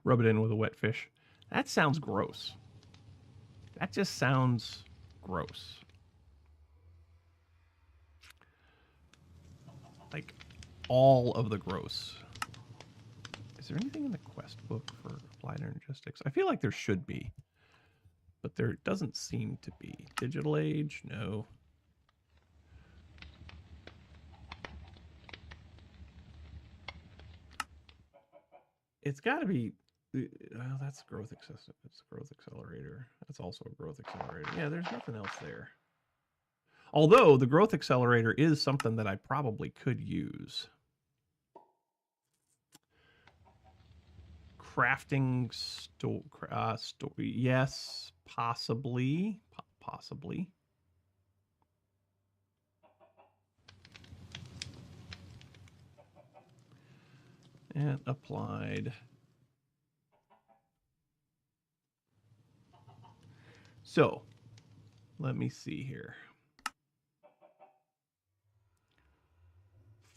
Rub it in with a wet fish. That sounds gross. That just sounds gross. Like all of the gross. Is there anything in the quest book for applied energistics? I feel like there should be, but there doesn't seem to be. Digital age? No. It's got to be. That's growth access. It's growth accelerator. That's also a growth accelerator. Yeah, there's nothing else there. Although the growth accelerator is something that I probably could use. Crafting yes, possibly. Possibly. And applied. So, let me see here.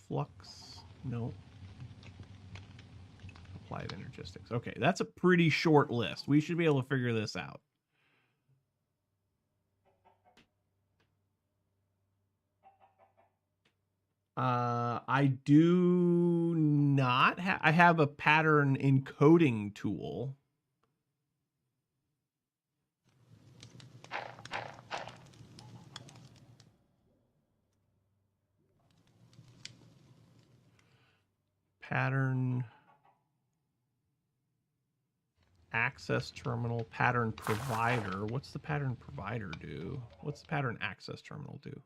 Flux, no. Applied energistics. Okay, that's a pretty short list. We should be able to figure this out. I do not have. I have a pattern encoding tool. Pattern access terminal, pattern provider. What's the pattern provider do? What's the pattern access terminal do?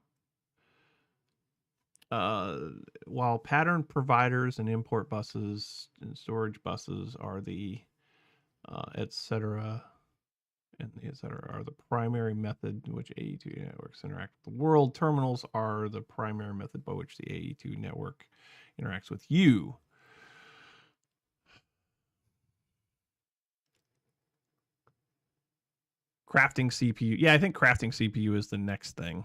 While pattern providers and import buses and storage buses are the etc. and the etc. are the primary method in which AE2 networks interact with the world, terminals are the primary method by which the AE2 network interacts with you. Crafting CPU. Yeah, I think crafting CPU is the next thing.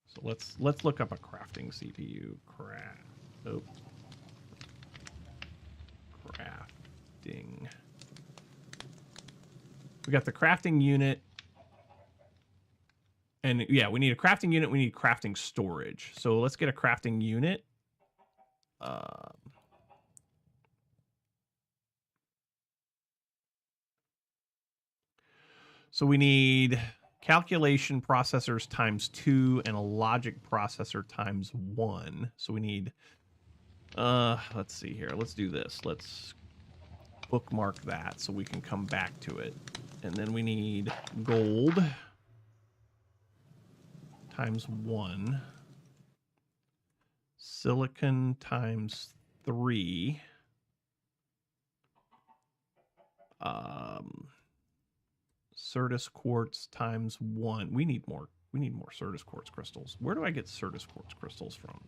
So let's look up a crafting CPU. Crafting. We got the crafting unit. And yeah, we need a crafting unit. We need crafting storage. So let's get a crafting unit. So we need calculation processors times 2 and a logic processor times 1. So we need, let's see here. Let's do this. Let's bookmark that so we can come back to it. And then we need gold times 1. Silicon times 3. Certus quartz times 1. We need more. We need more Certus quartz crystals. Where do I get Certus quartz crystals from?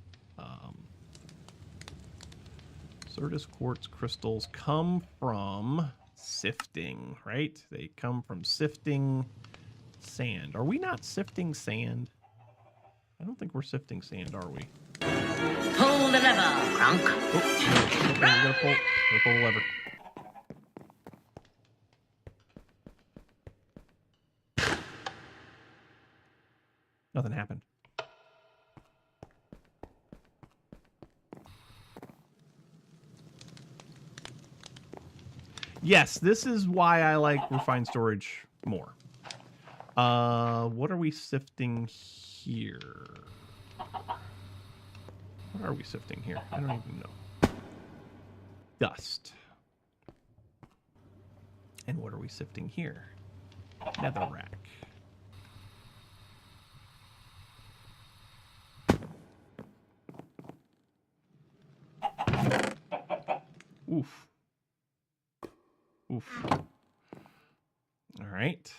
Certus quartz crystals come from sifting, right? They come from sifting sand. Are we not sifting sand? I don't think we're sifting sand, are we? Pull the lever, Gronk. Oh, okay, we gotta pull the lever. Nothing happened. Yes, this is why I like refined storage more. What are we sifting here? What are we sifting here? I don't even know. Dust. And what are we sifting here? Netherrack. Oof. Oof. All right.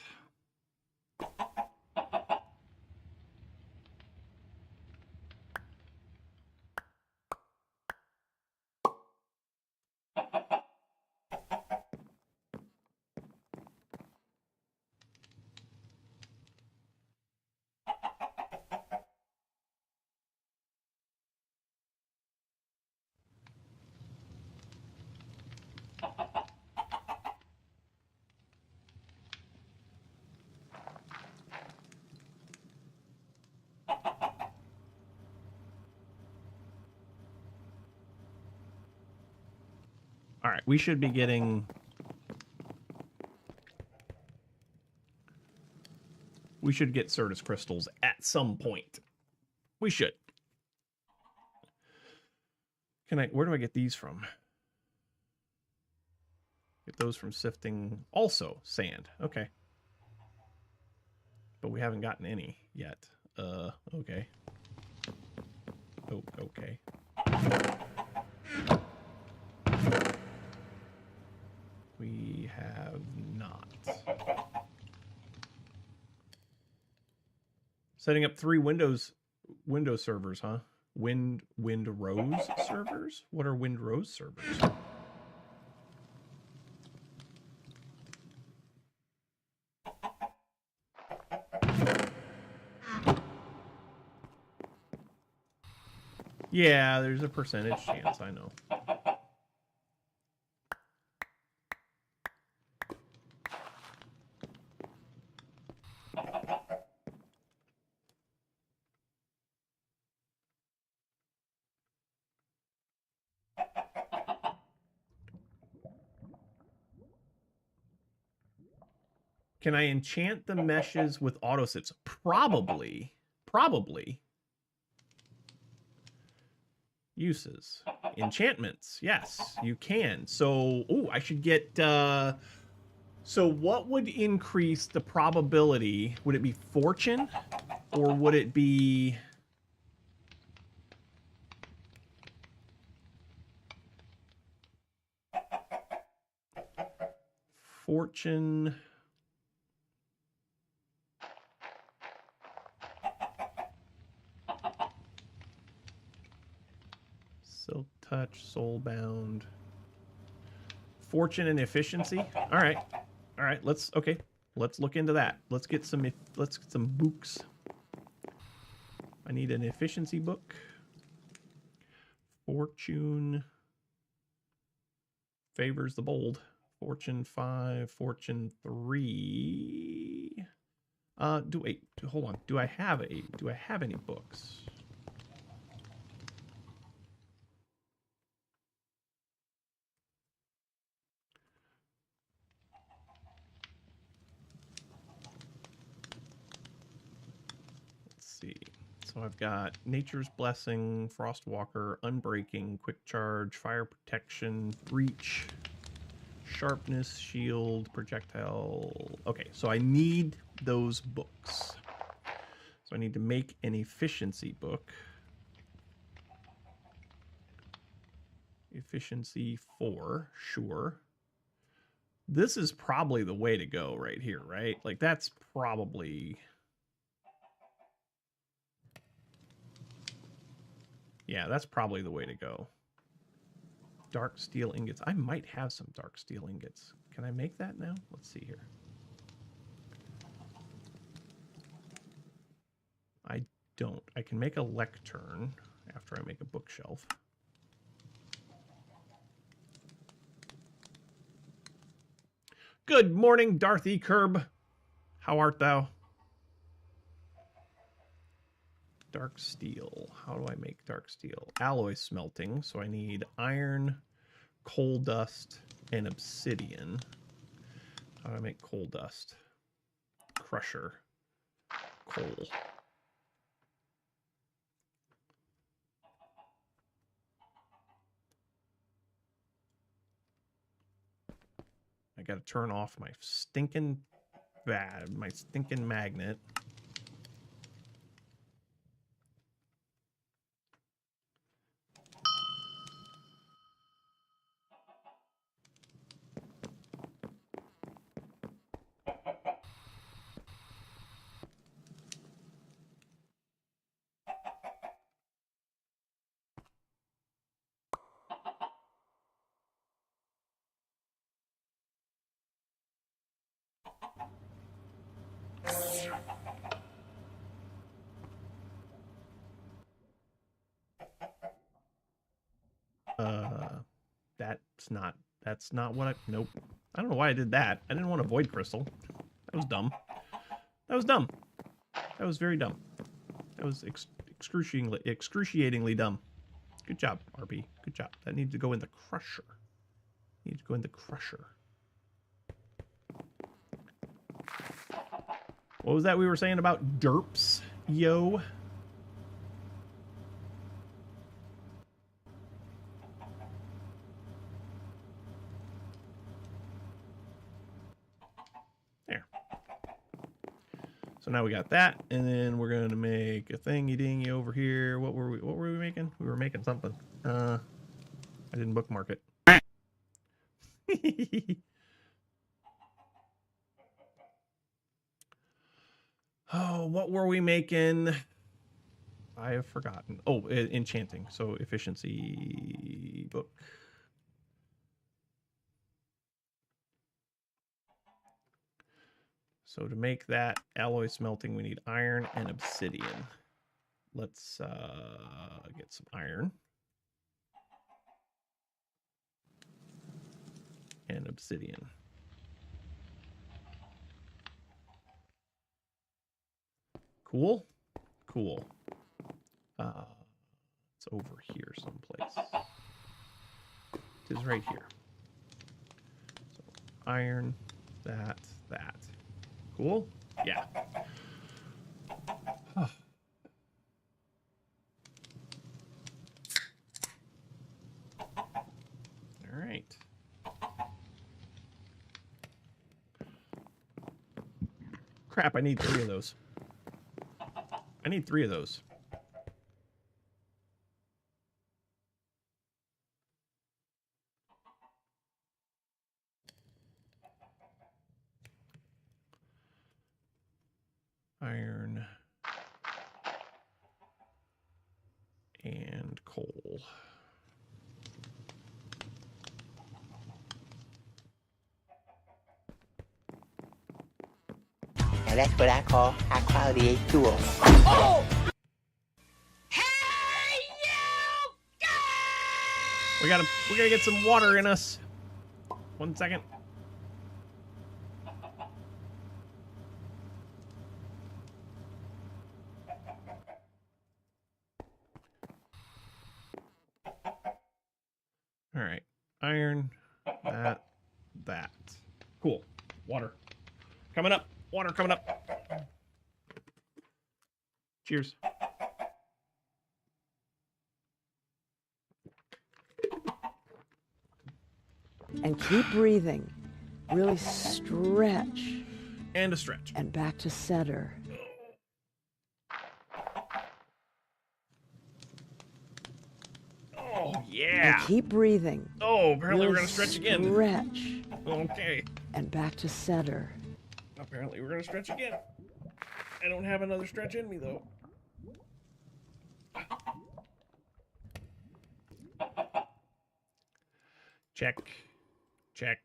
All right, we should be getting... We should get Certus crystals at some point. We should. Where do I get these from? Get those from sifting also sand. Okay. But we haven't gotten any yet. Okay. Oh, okay. We have not. Setting up 3 Windows servers, huh? Windrose servers? What are Windrose servers? Yeah, there's a percentage chance, I know. Can I enchant the meshes with autosifts? Probably. Uses. Enchantments. Yes, you can. So, I should get... So what would increase the probability? Would it be fortune? Or would it be... Fortune... Silk touch, soulbound. Fortune and efficiency. All right. Let's look into that. Let's get some books. I need an efficiency book. Fortune favors the bold. Fortune 5, Fortune 3. Hold on. Do I have any books? See. So I've got Nature's Blessing, Frostwalker, Unbreaking, Quick Charge, Fire Protection, Breach, Sharpness, Shield, Projectile. Okay, so I need those books. So I need to make an efficiency book. Efficiency 4, sure. This is probably the way to go right here, right? Like that's probably... Yeah, that's probably the way to go. Dark steel ingots. I might have some dark steel ingots. Can I make that now? Let's see here. I don't. I can make a lectern after I make a bookshelf. Good morning, Darthy Curb. How art thou? Dark steel. How do I make dark steel? Alloy smelting. So I need iron, coal dust, and obsidian. How do I make coal dust? Crusher. Coal. I gotta turn off my stinking magnet. That's not what I, nope. I don't know why I did that. I didn't want a void crystal. That was dumb. That was dumb. That was very dumb. That was excruciatingly dumb. Good job, RB. Good job. That needs to go in the crusher. Needs to go in the crusher. What was that we were saying about derps, yo? There. So now we got that, and then we're gonna make a thingy dingy over here. What were we making? We were making something. I didn't bookmark it. Oh, what were we making? I have forgotten. Oh, enchanting. So efficiency book. So to make that alloy smelting, we need iron and obsidian. Let's get some iron. And obsidian. Cool. Cool. It's over here someplace. It is right here. So iron, that. Cool? Yeah. All right. Crap, I need 3 of those. I need 3 of those. Iron and coal. Now that's what I call high quality A2O. Oh! Hey, you! We gotta get some water in us. 1 second. All right, iron, that. Cool. Water coming up. Water coming up. Cheers. And keep breathing. Really stretch. And a stretch. And back to center. Oh, yeah. And keep breathing. Oh, apparently really we're going to stretch again. Stretch. Okay. and back to center. Apparently we're going to stretch again. I don't have another stretch in me, though. Check. Check.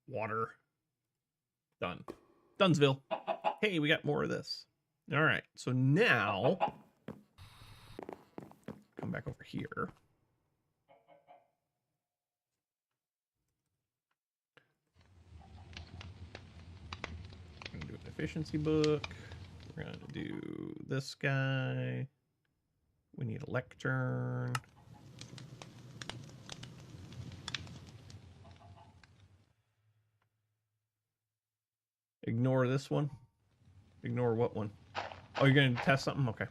Water. Done. Dunsville. Hey, we got more of this. All right. So now, come back over here. We're going to do an efficiency book. We're going to do this guy. We need a lectern. Ignore this one. Ignore what one? Oh, you're going to test something? Okay.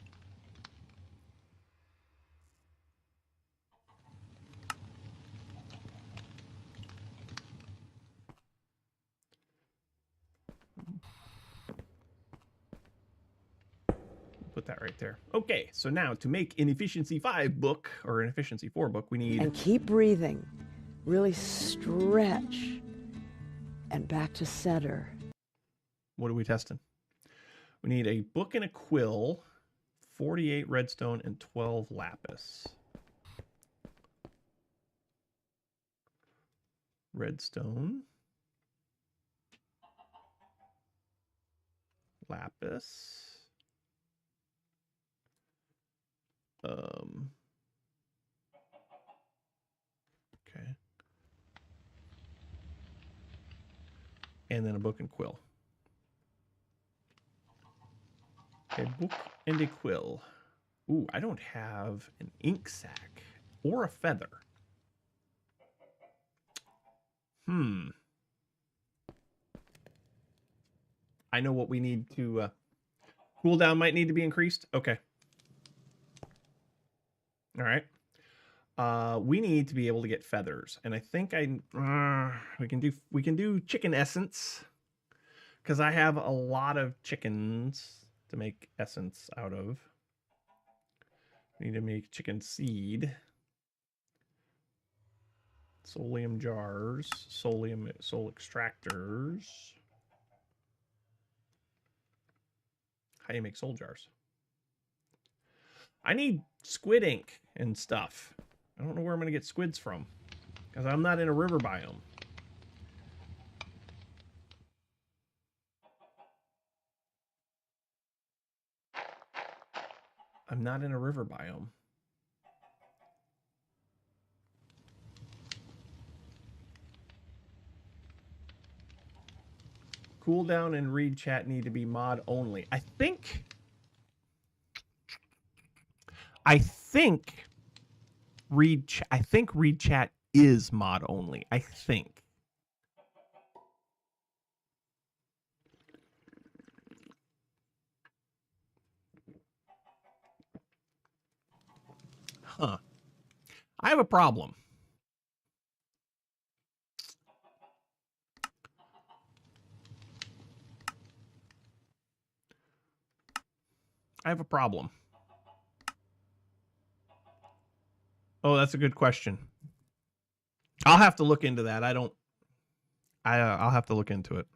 Put that right there. Okay, so now to make an efficiency 5 book or an efficiency 4 book, we need... And keep breathing. Really stretch. And back to center. What are we testing? We need a book and a quill, 48 redstone, and 12 lapis. Redstone. Lapis. Okay. And then a book and quill. A book and a quill. Ooh, I don't have an ink sac or a feather. I know what we need to... cooldown might need to be increased. Okay. All right. We need to be able to get feathers, and I think we can do chicken essence, because I have a lot of chickens to make essence out of. We need to make chicken seed, solium jars, soul extractors. How do you make soul jars? I need squid ink and stuff. I don't know where I'm going to get squids from, because I'm not in a river biome. I'm not in a river biome. Cooldown and read chat need to be mod only. I think read chat is mod only. I think. Huh. I have a problem. Oh, that's a good question. I'll have to look into that. I'll have to look into it.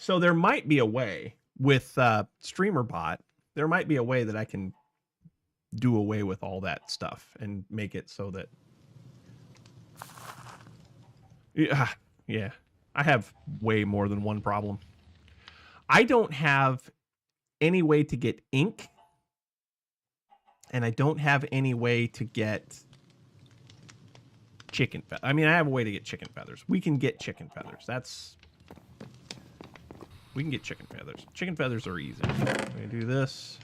So there might be a way with StreamerBot. There might be a way that I can do away with all that stuff and make it so that... Yeah. I have way more than one problem. I don't have any way to get ink, and I don't have any way to get chicken feathers. I mean, I have a way to get chicken feathers. We can get chicken feathers. We can get chicken feathers. Chicken feathers are easy. I'm going to do this.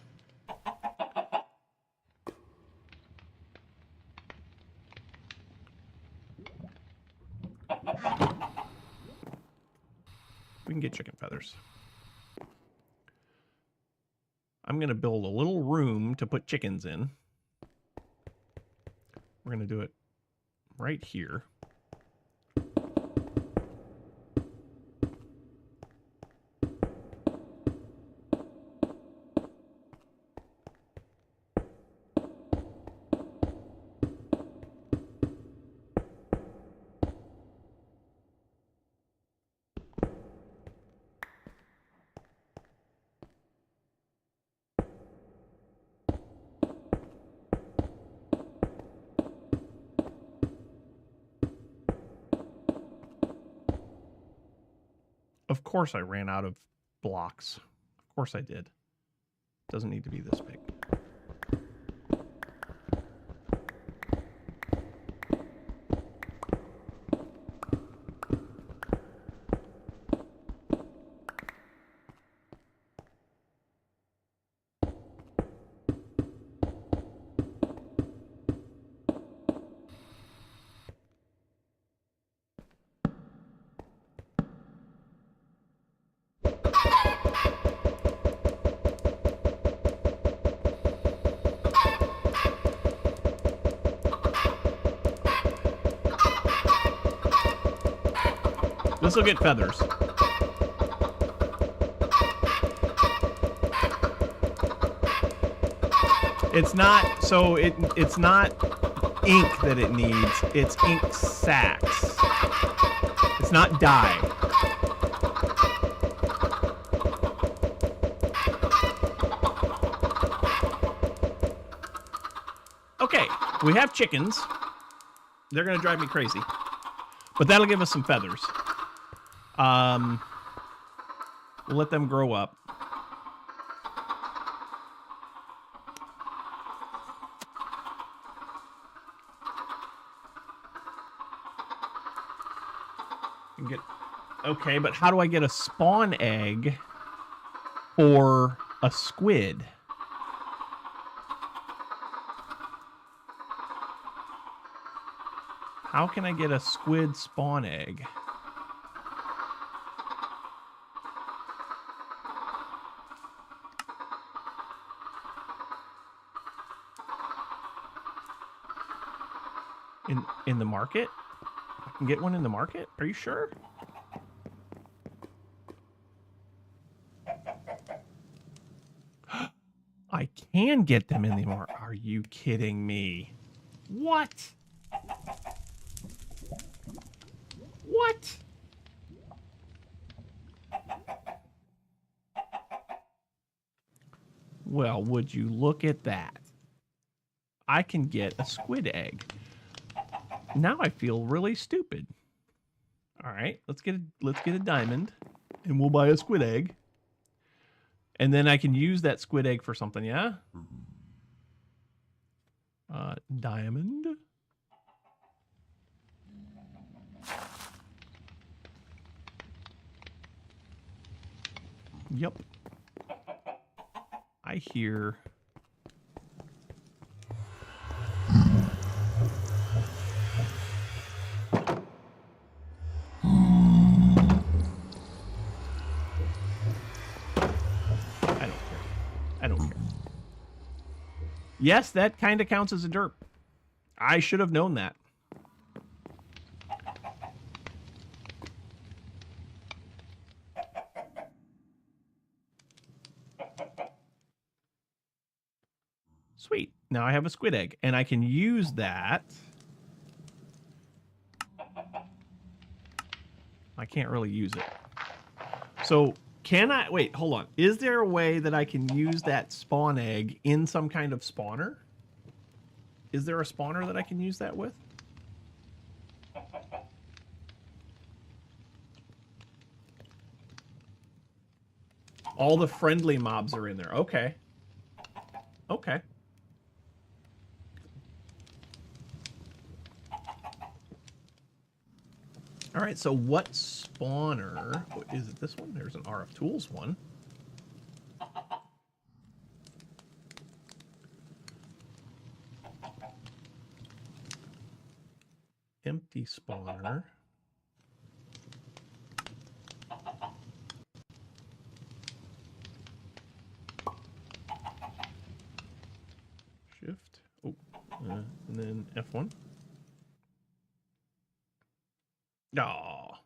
We can get chicken feathers. I'm going to build a little room to put chickens in. We're going to do it right here. Of course I ran out of blocks. Of course I did. Doesn't need to be this big. This will get feathers. It's not, so it's not ink that it needs, it's ink sacks. It's not dye. Okay, we have chickens. They're gonna drive me crazy. But that'll give us some feathers. We'll let them grow up. Okay, but how do I get a spawn egg for a squid? How can I get a squid spawn egg? In the market? I can get one in the market? Are you sure? I can get them in the market. Are you kidding me? What? What? Well, would you look at that? I can get a squid egg. Now I feel really stupid. All right, let's get a diamond, and we'll buy a squid egg. And then I can use that squid egg for something, yeah? Diamond. Yep. I hear... I don't care. Yes, that kind of counts as a derp. I should have known that. Sweet. Now I have a squid egg, and I can use that. I can't really use it. So... can I... wait, hold on. Is there a way that I can use that spawn egg in some kind of spawner? Is there a spawner that I can use that with? All the friendly mobs are in there. Okay. Okay. All right, so what spawner... is it this one? There's an RF Tools one. Empty spawner. Shift. Oh, and then F1. Oh.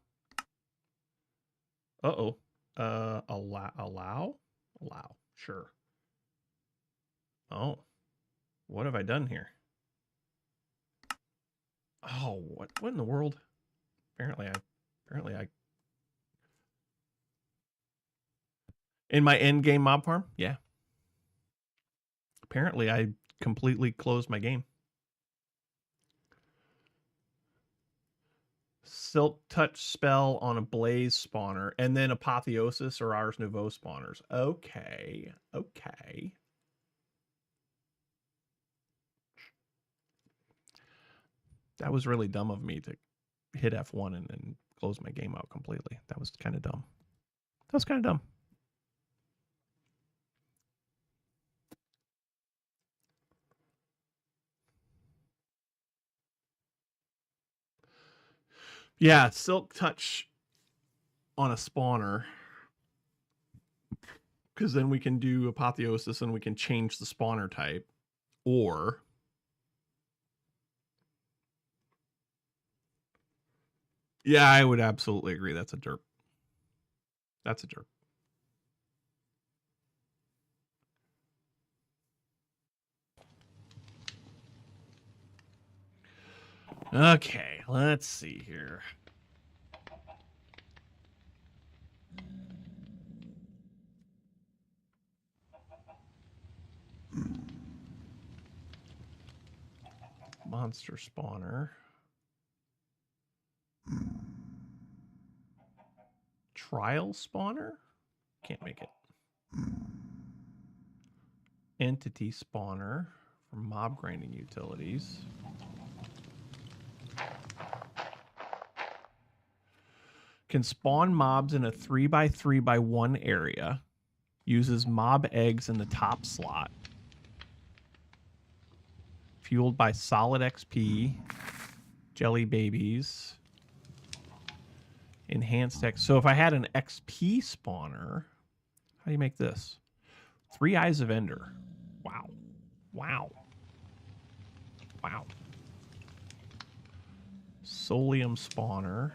Uh-oh. Allow? Allow. Sure. Oh. What have I done here? Oh, what in the world? Apparently I in my end game mob farm? Yeah. Apparently I completely closed my game. Silk Touch spell on a Blaze spawner, and then Apotheosis or Ars Nouveau spawners. Okay. Okay. That was really dumb of me to hit F1 and then close my game out completely. That was kind of dumb. That was kind of dumb. Yeah, Silk Touch on a spawner. Because then we can do Apotheosis and we can change the spawner type. Or... yeah, I would absolutely agree. That's a derp. That's a derp. Okay, let's see here. Monster spawner. Trial spawner? Can't make it. Entity spawner for mob grinding utilities. Can spawn mobs in a 3x3x1 area. Uses mob eggs in the top slot. Fueled by solid XP. Jelly babies. Enhanced X. So if I had an XP spawner, how do you make this? 3 Eyes of Ender. Wow. Wow. Wow. Solium spawner.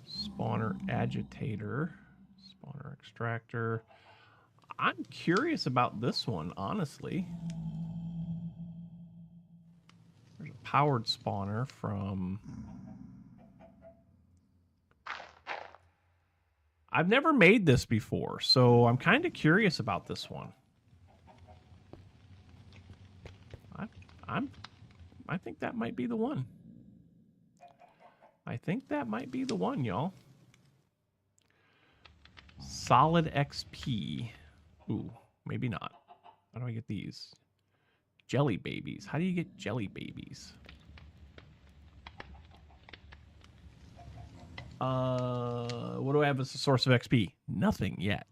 Spawner agitator. Spawner extractor. I'm curious about this one, honestly. There's a powered spawner from... I've never made this before, so I'm kind of curious about this one. I think that might be the one. I think that might be the one, y'all. Solid XP. Ooh, maybe not. How do I get these? Jelly babies. How do you get jelly babies? What do I have as a source of XP? Nothing yet.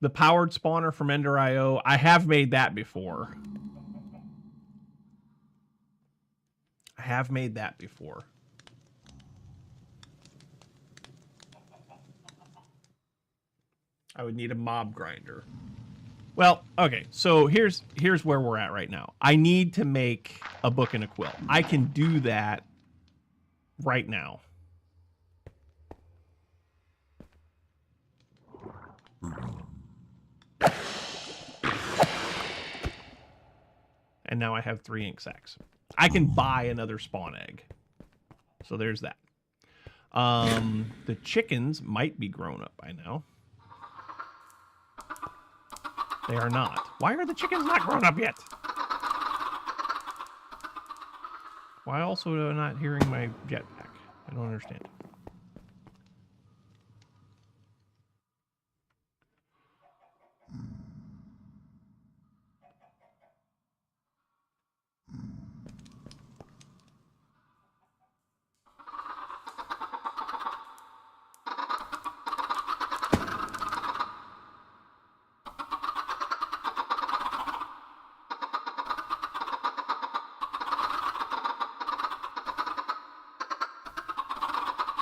The powered spawner from Ender.io. I have made that before. I would need a mob grinder. Well, okay, so here's where we're at right now. I need to make a book and a quill. I can do that right now. And now I have 3 ink sacs. I can buy another spawn egg. So there's that. The chickens might be grown up by now. They are not. Why are the chickens not grown up yet? Why also am I not hearing my jetpack? I don't understand.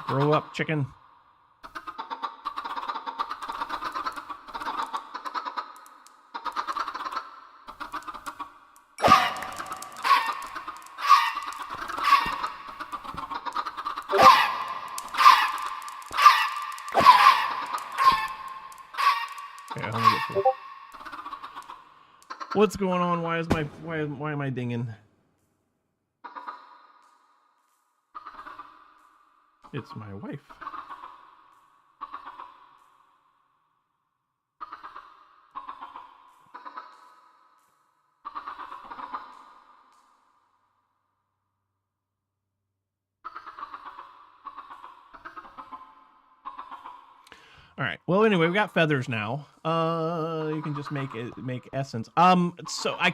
Grow up, chicken. Okay, I only get 4. What's going on? Why am I dinging? It's my wife. All right. Well, anyway, we got feathers now. You can just make essence. So I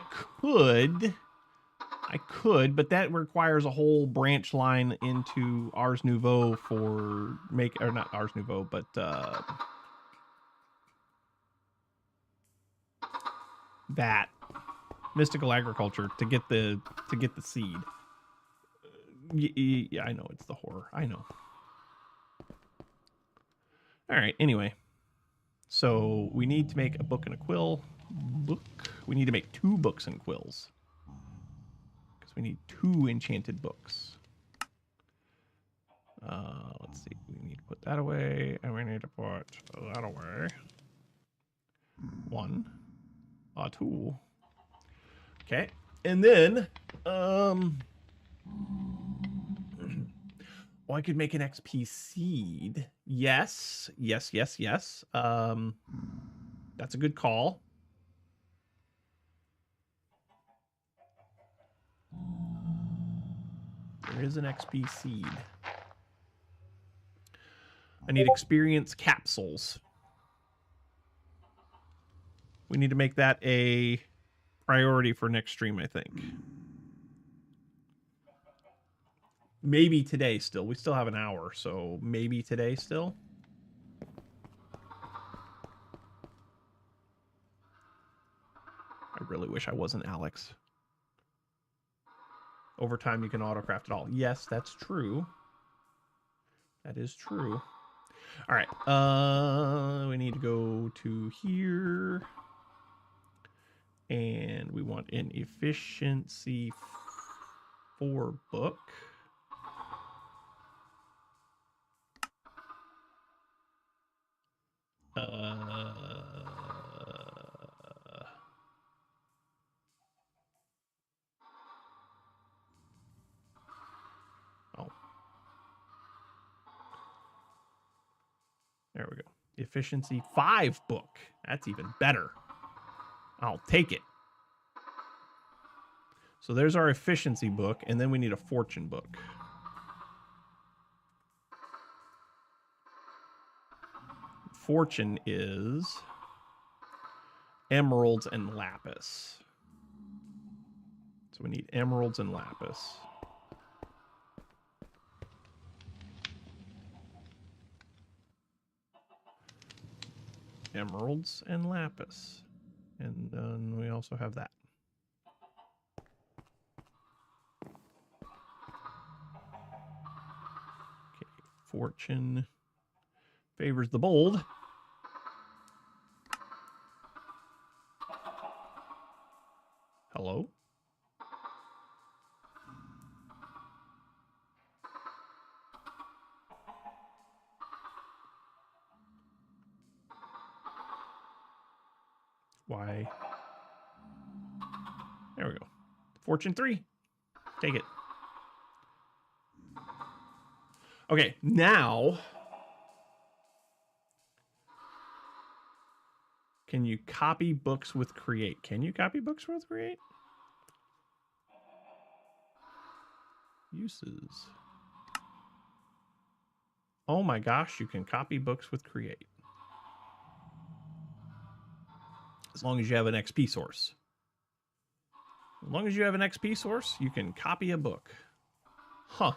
could, but that requires a whole branch line into Ars Nouveau for or not Ars Nouveau, but that mystical agriculture to get the seed. Yeah, I know it's the horror. I know. All right. Anyway, so we need to make a book and a quill. We need to make 2 books and quills because we need 2 enchanted books. Let's see. We need to put that away, and we need to put that away. 1, 2. Okay, and then oh, I could make an XP seed. Yes. That's a good call. There is an XP seed. I need experience capsules. We need to make that a priority for next stream, I think. Maybe today still. We still have an hour, so maybe today still. I really wish I wasn't Alex. Over time, you can autocraft it all. Yes, that's true. That is true. All right. We need to go to here. And we want an efficiency 4 book. Oh. There we go. Efficiency 5 book. That's even better. I'll take it. So there's our efficiency book, and then we need a fortune book. Fortune is emeralds and lapis. So we need emeralds and lapis. Emeralds and lapis. And then we also have that. Okay, fortune favors the bold. Hello? Why? There we go. Fortune 3. Take it. Okay, now can you copy books with create? Can you copy books with create? Uses. Oh my gosh, you can copy books with create. As long as you have an XP source. As long as you have an XP source, you can copy a book. Huh.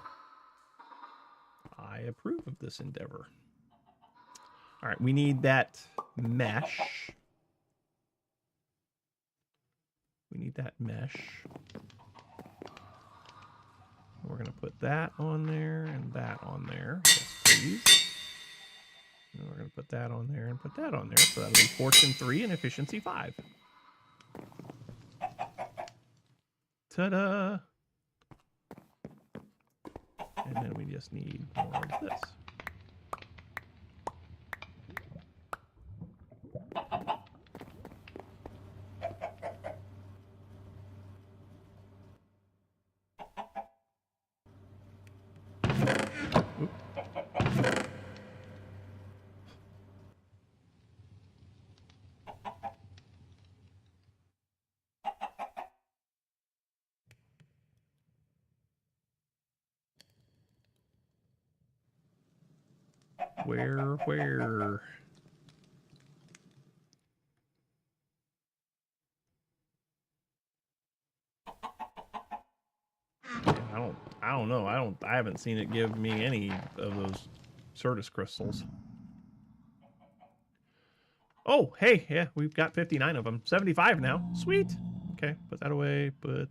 I approve of this endeavor. All right, we need that mesh. We need that mesh. We're going to put that on there and that on there. Yes, please. And we're going to put that on there and put that on there. So that'll be Fortune 3 and Efficiency 5. Ta-da! And then we just need more of this. Oop. Where? I don't know. I haven't seen it give me any of those Certus crystals. Oh, hey, yeah, we've got 59 of them. 75 now. Sweet. Okay, put that away, put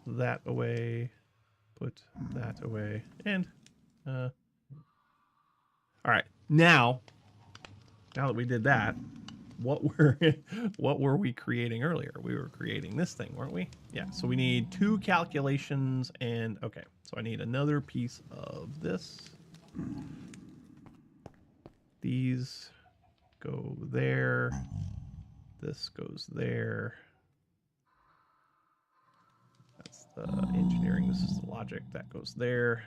that away, put that away, and all right. Now that we did that, what were we creating earlier? We were creating this thing, weren't we? Yeah, so we need 2 calculations and okay, so I need another piece of this. These go there. This goes there. That's the engineering. This is the logic. That goes there.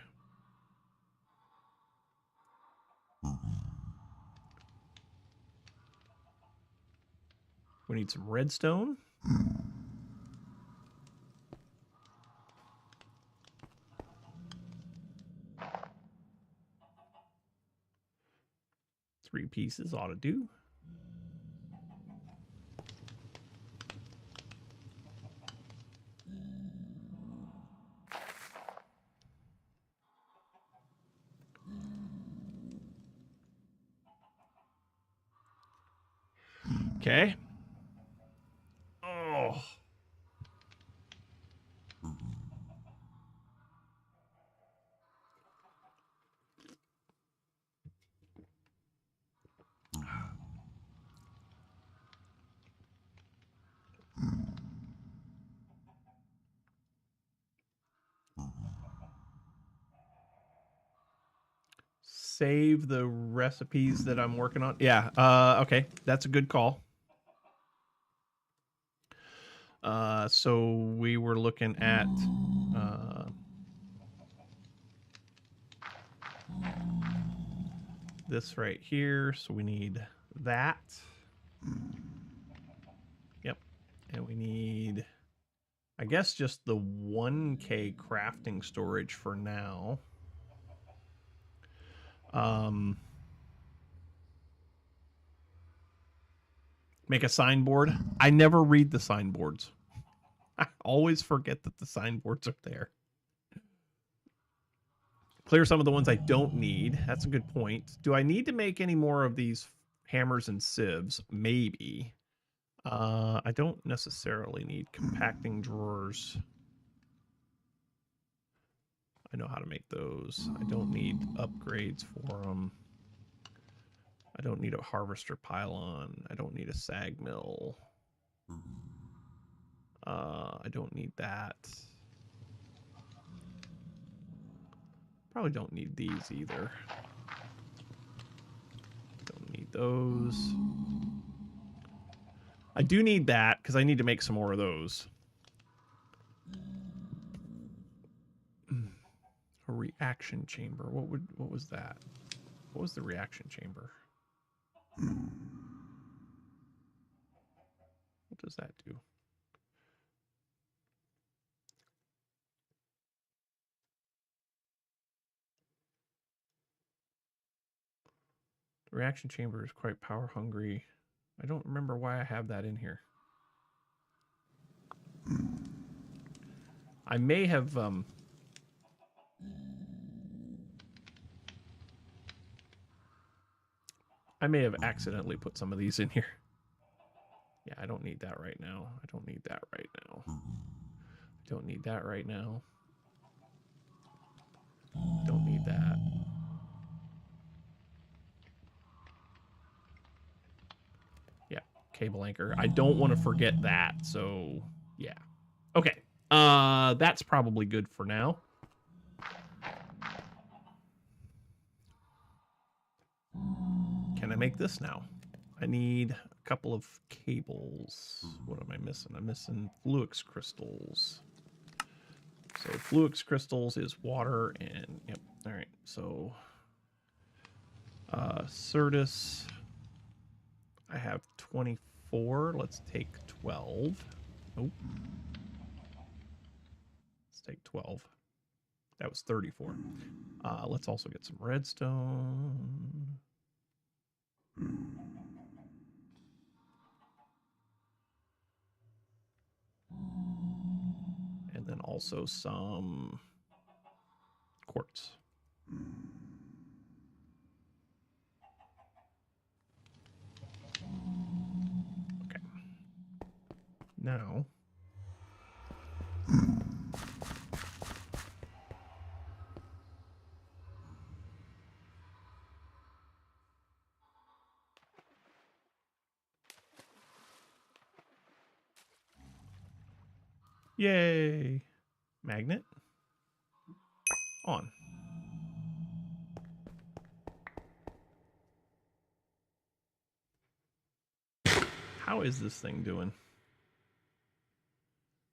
We need some redstone. Three pieces ought to do. Okay. Oh. Save the recipes that I'm working on. Yeah, okay. That's a good call. So we were looking at this right here. So we need that. Yep. And we need, I guess, just the 1K crafting storage for now. Make a signboard. I never read the signboards. I always forget that the signboards are there. Clear some of the ones I don't need. That's a good point. Do I need to make any more of these hammers and sieves? Maybe. I don't necessarily need compacting drawers. I know how to make those. I don't need upgrades for them. I don't need a harvester pylon. I don't need a sag mill. I don't need that. Probably don't need these either. Don't need those. I do need that because I need to make some more of those. A reaction chamber. What was that? What was the reaction chamber? What does that do? The reaction chamber is quite power hungry. I don't remember why I have that in here. I may have accidentally put some of these in here. Yeah, I don't need that right now. I don't need that right now. I don't need that right now. Don't need that. Yeah, cable anchor. I don't want to forget that, so yeah. Okay. That's probably good for now. Can I make this now? I need a couple of cables. What am I missing? I'm missing fluix crystals. So fluix crystals is water and yep. All right. So Certus. I have 24. Let's take 12. Nope. Let's take 12. That was 34. Let's also get some redstone. And then also some quartz. Okay. Now, yay! Magnet on. How is this thing doing?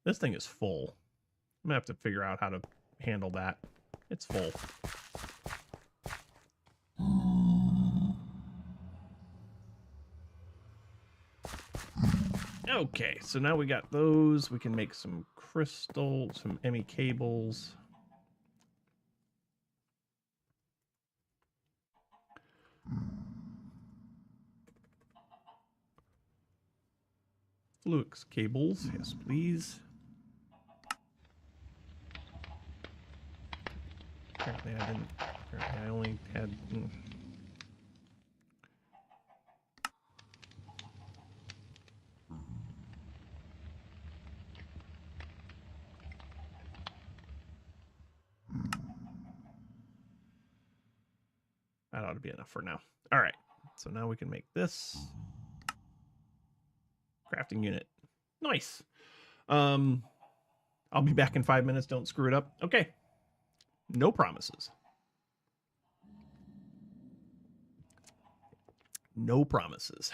This thing is full. I'm gonna have to figure out how to handle that. It's full. Okay, so now we got those. We can make some crystal, some ME cables. Flux cables, yes, please. Apparently I didn't. Apparently I only had. That ought to be enough for now. All right, so now we can make this crafting unit. Nice. I'll be back in 5 minutes. Don't screw it up. Okay. No promises. No promises.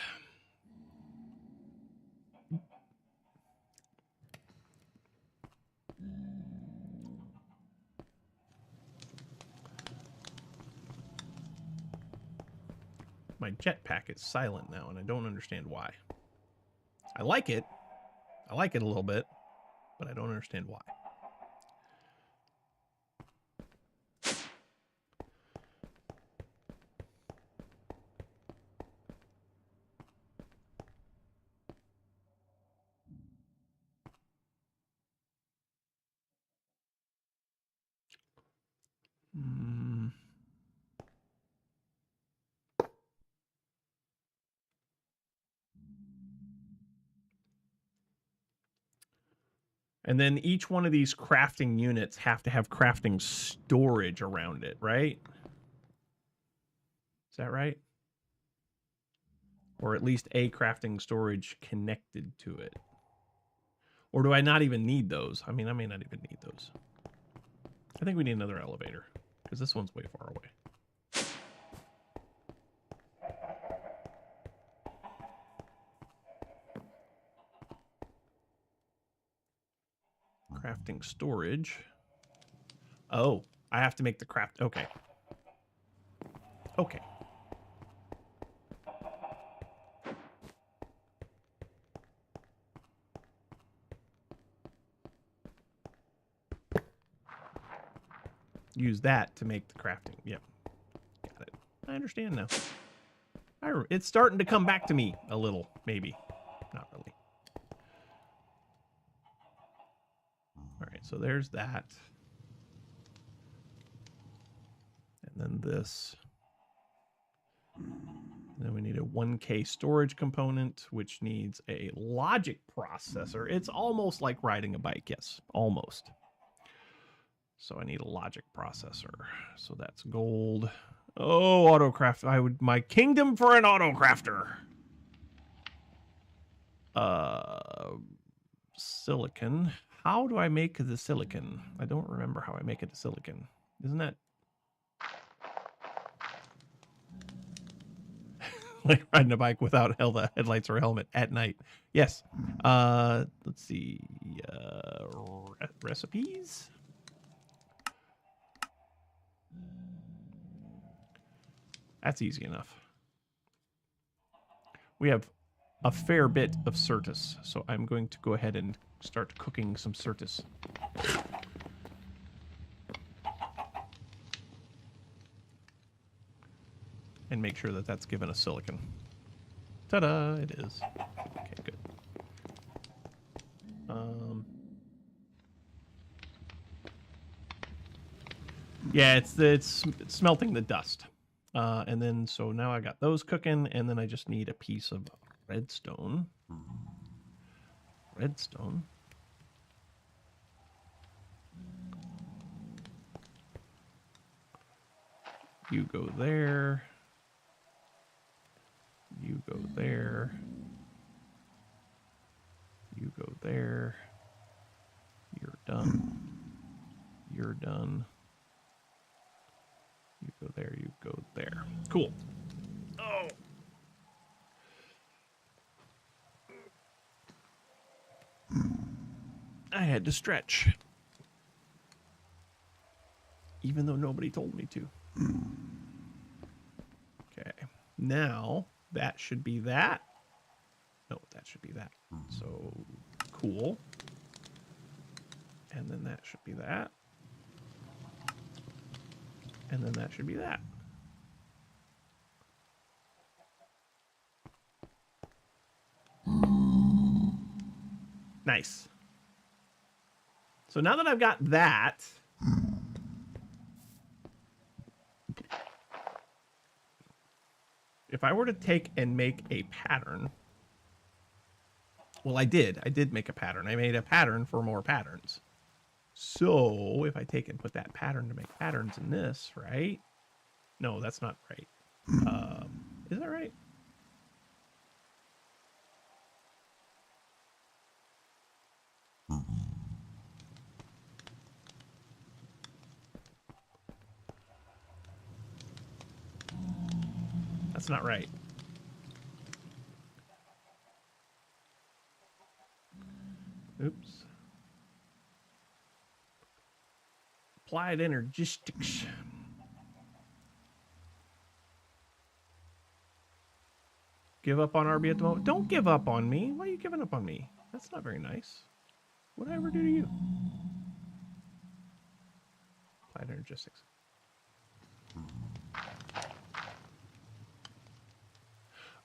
My jetpack is silent now, and I don't understand why. I like it. I like it a little bit, but I don't understand why. And then each one of these crafting units have to have crafting storage around it, right? Is that right? Or at least a crafting storage connected to it. Or do I not even need those? I mean, I may not even need those. I think we need another elevator, because this one's way far away. Crafting storage. Oh, I have to make the craft. Okay. Okay. Use that to make the crafting. Yep. Got it. I understand now. It's starting to come back to me a little, maybe. Not really. All right, so there's that. And then this. And then we need a 1K storage component, which needs a logic processor. It's almost like riding a bike, yes, almost. So I need a logic processor. So that's gold. Oh, autocraft. I would my kingdom for an autocrafter. Silicon. How do I make the silicon? I don't remember how I make it a silicon. Isn't that like riding a bike without headlights or helmet at night? Yes. Let's see. Recipes. That's easy enough. We have a fair bit of Certus, so I'm going to go ahead and start cooking some Certus. and make sure that that's given a silicon. Ta-da! It is. Okay, good. Yeah, it's smelting the dust. And then, so now I got those cooking, and then I just need a piece of redstone. Redstone. You go there. You go there. You go there. You're done. You're done. You go there, you go there. Cool. Oh. I had to stretch. Even though nobody told me to. Okay. Now, that should be that. No, that should be that. So, cool. And then that should be that. And then that should be that. Nice. So now that I've got that, if I were to take and make a pattern, well, I did make a pattern. I made a pattern for more patterns. So if I take and put that pattern to make patterns in this, right? No, that's not right. Is that right? That's not right. Oops. Applied energistics. Give up on RB at the moment. Don't give up on me. Why are you giving up on me? That's not very nice. What did I ever do to you? Applied energistics.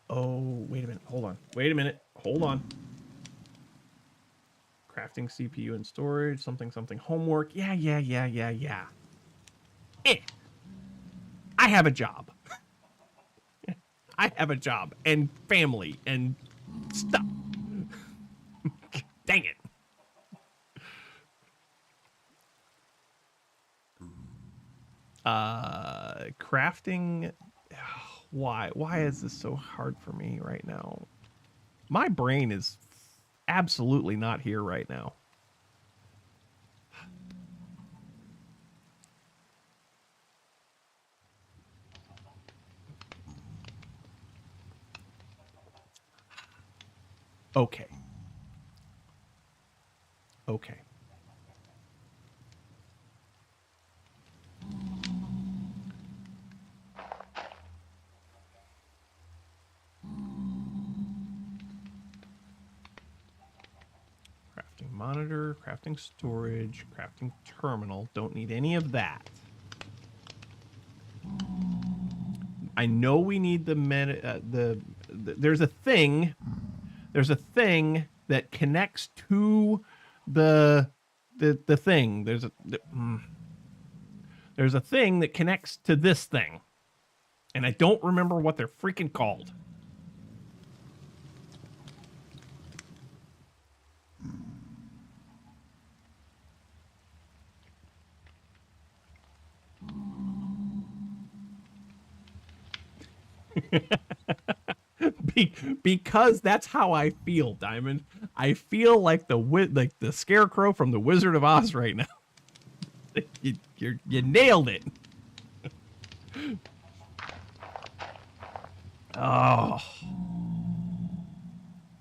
Oh, wait a minute. Hold on. Wait a minute. Hold on. Crafting CPU and storage. Something, something. Homework. Yeah. I have a job. I have a job and family and stuff. Dang it. Crafting. Why is this so hard for me right now? My brain is absolutely not here right now. Okay. Crafting monitor, crafting storage, crafting terminal. Don't need any of that. I know we need there's a thing that connects to the thing. There's a thing that connects to this thing. And I don't remember what they're freaking called. Because that's how I feel, Diamond. I feel like the scarecrow from the Wizard of Oz right now. You nailed it. Oh.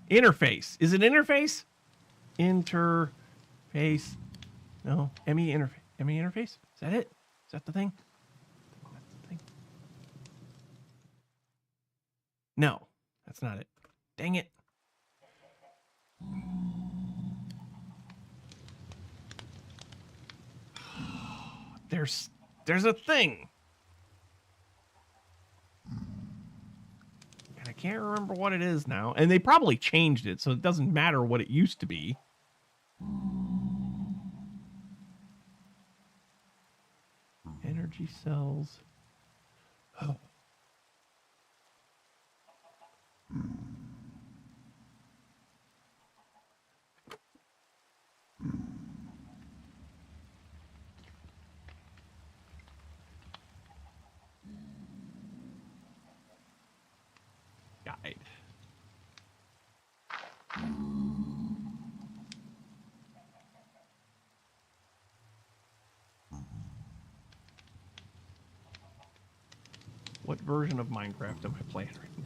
Interface. Is it interface? Interface. No. ME interface. ME interface? Is that it? Is that the thing? That's the thing. No. That's not it. Dang it. There's a thing. can't remember what it is now. And they probably changed it, so it doesn't matter what it used to be. Energy cells. Oh. Guide. What version of Minecraft am I playing right now?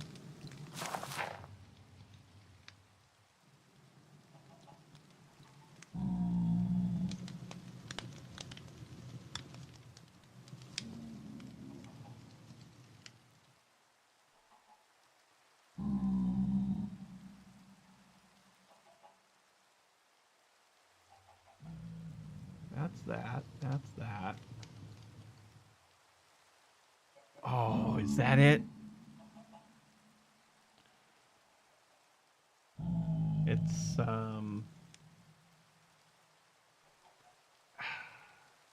That's that. That's that. Oh, is that it?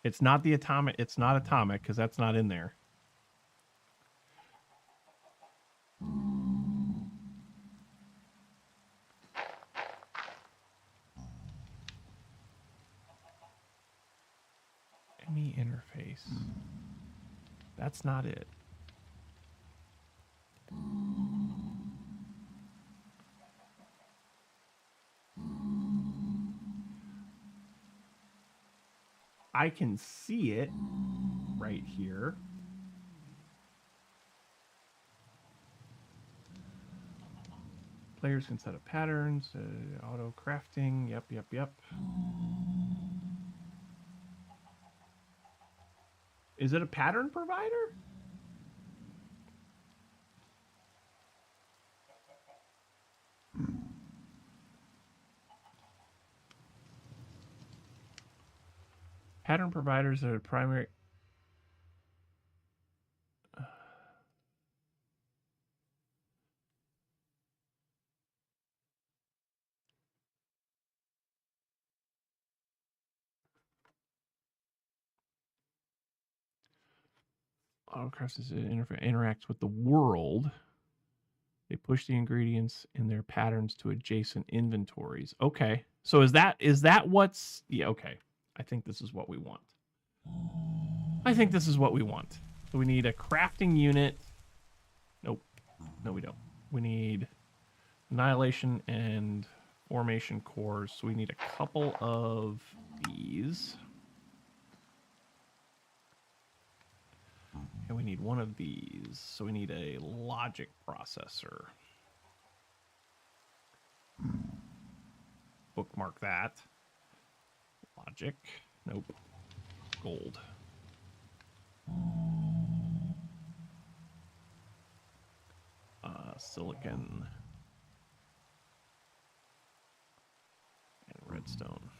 It's not the atomic. It's not atomic because that's not in there. Any interface. That's not it. I can see it right here. Players can set up patterns, auto crafting. Yep, yep, yep. Is it a pattern provider? Pattern providers are primary. Autocrafts interacts with the world. They push the ingredients in their patterns to adjacent inventories. Okay. So is that what's... Yeah, okay. I think this is what we want. I think this is what we want. So we need a crafting unit. Nope. No, we don't. We need annihilation and formation cores. So we need a couple of these. And we need one of these. So we need a logic processor. Bookmark that. Logic. Nope. Gold. Silicon. And redstone.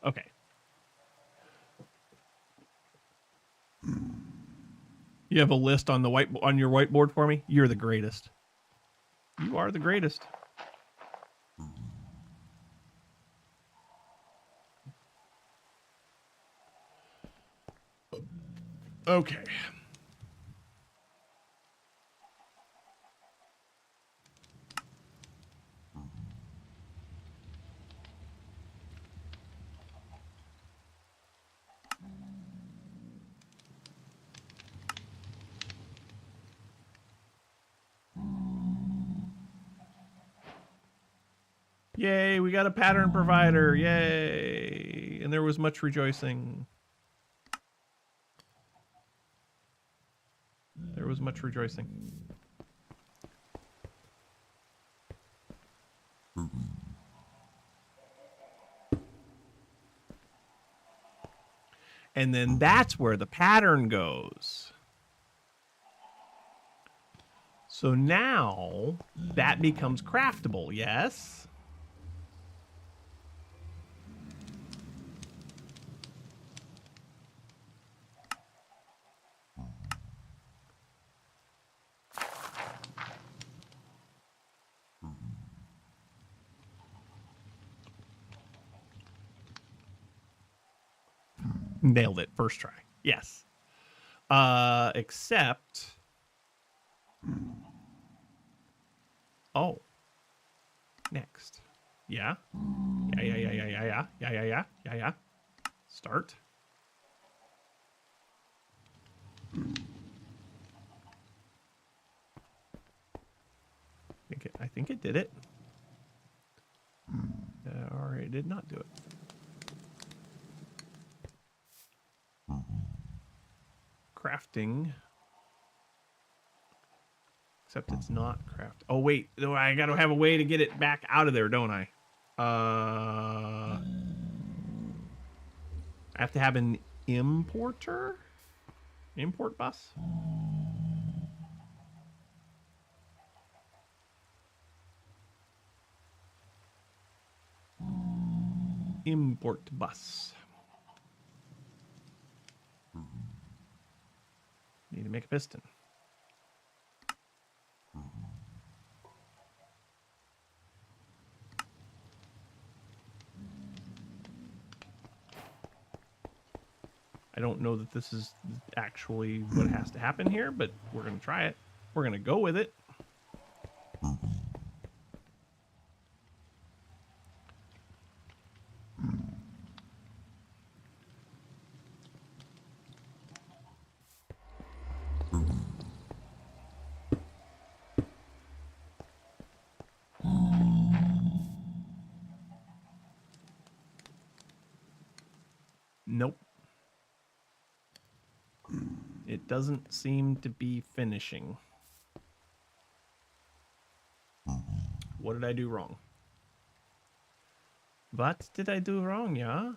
Okay. You have a list on the on your whiteboard for me? You're the greatest. You are the greatest. Okay. Yay, we got a pattern provider. Yay. And there was much rejoicing. There was much rejoicing. And then that's where the pattern goes. So now that becomes craftable, yes? Nailed it. First try. Yes. Except... Oh. Next. Yeah. Yeah. Start. I think it did it. Or it did not do it. Crafting. Except it's not craft. Oh, wait. I got to have a way to get it back out of there, don't I? I have to have an importer? Import bus? Import bus. Need to make a piston. I don't know that this is actually what has to happen here, but we're going to try it. We're going to go with it. Nope. It doesn't seem to be finishing. What did I do wrong? What did I do wrong, yeah?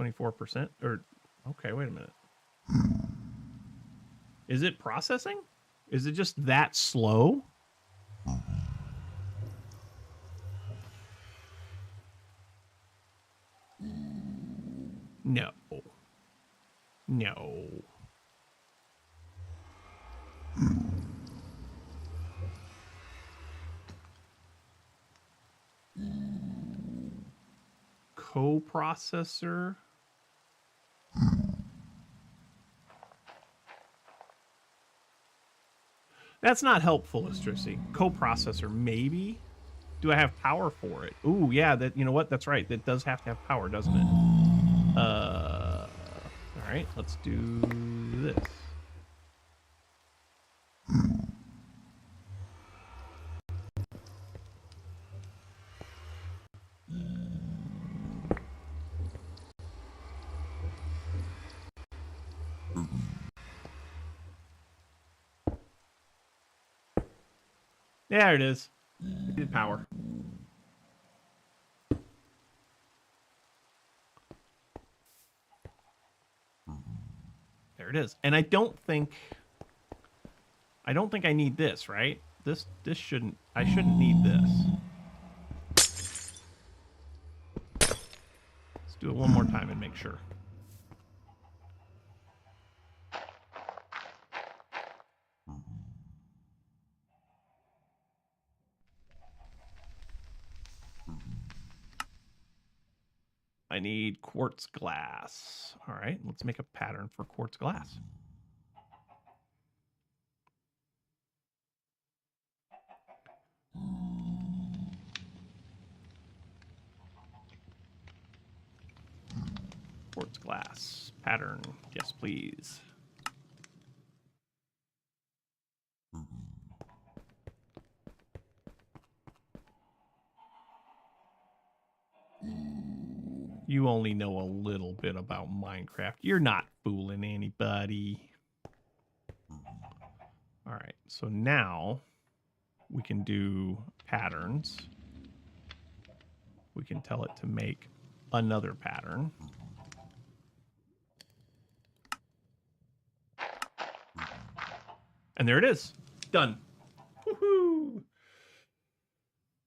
24%? Or, okay, wait a minute. Is it processing? Is it just that slow? No. No. Coprocessor. That's not helpful, Electricity. Coprocessor, maybe? Do I have power for it? Ooh, yeah, that, you know what? That's right. That does have to have power, doesn't it? All right, let's do this. There it is. It did power. There it is. And I don't think I need this, right? This shouldn't, I shouldn't need this. Let's do it one more time and make sure. I need quartz glass. All right, let's make a pattern for quartz glass. Quartz glass pattern. Yes, please. You only know a little bit about Minecraft. You're not fooling anybody. All right, so now We can do patterns. We can tell it to make another pattern. And there it is. Done. Woohoo!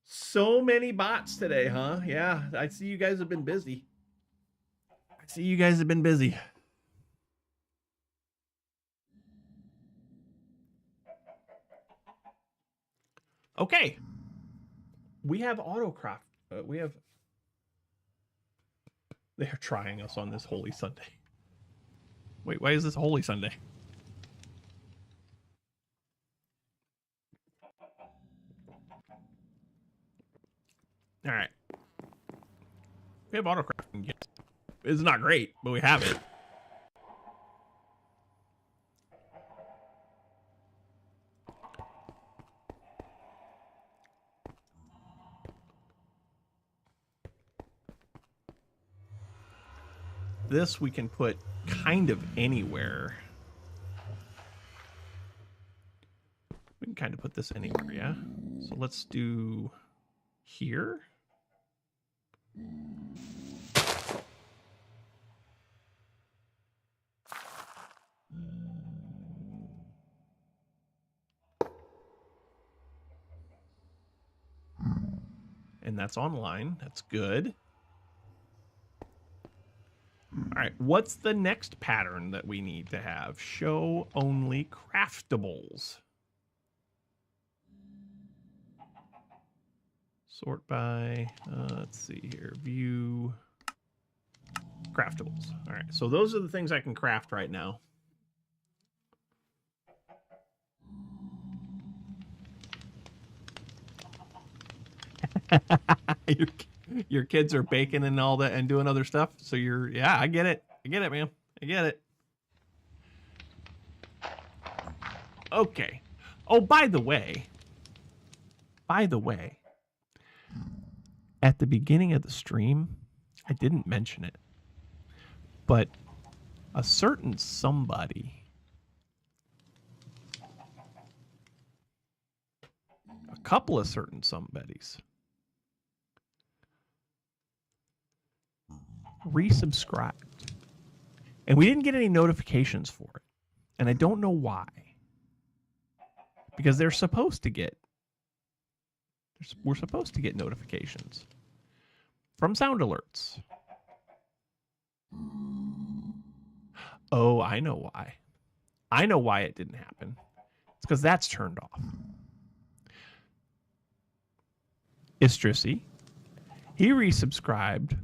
So many bots today, huh? Yeah, I see you guys have been busy. Okay. We have Autocraft. They're trying us on this Holy Sunday. Wait, why is this Holy Sunday? All right. We have Autocrafting. Yes. It's not great, but we have it. This we can put kind of anywhere. We can kind of put this anywhere, yeah? So let's do here. And that's online. That's good. All right, what's the next pattern that we need to have? Show only craftables. Sort by, let's see here, view craftables. All right, so those are the things I can craft right now. Your kids are baking and all that and doing other stuff. So yeah, I get it. I get it, man. I get it. Okay. Oh, by the way, at the beginning of the stream, I didn't mention it, but a certain somebody, a couple of certain somebodies, resubscribed, and we didn't get any notifications for it, and I don't know why, because we're supposed to get notifications from sound alerts. Oh, I know why it didn't happen. It's because that's turned off. Istrissy, he resubscribed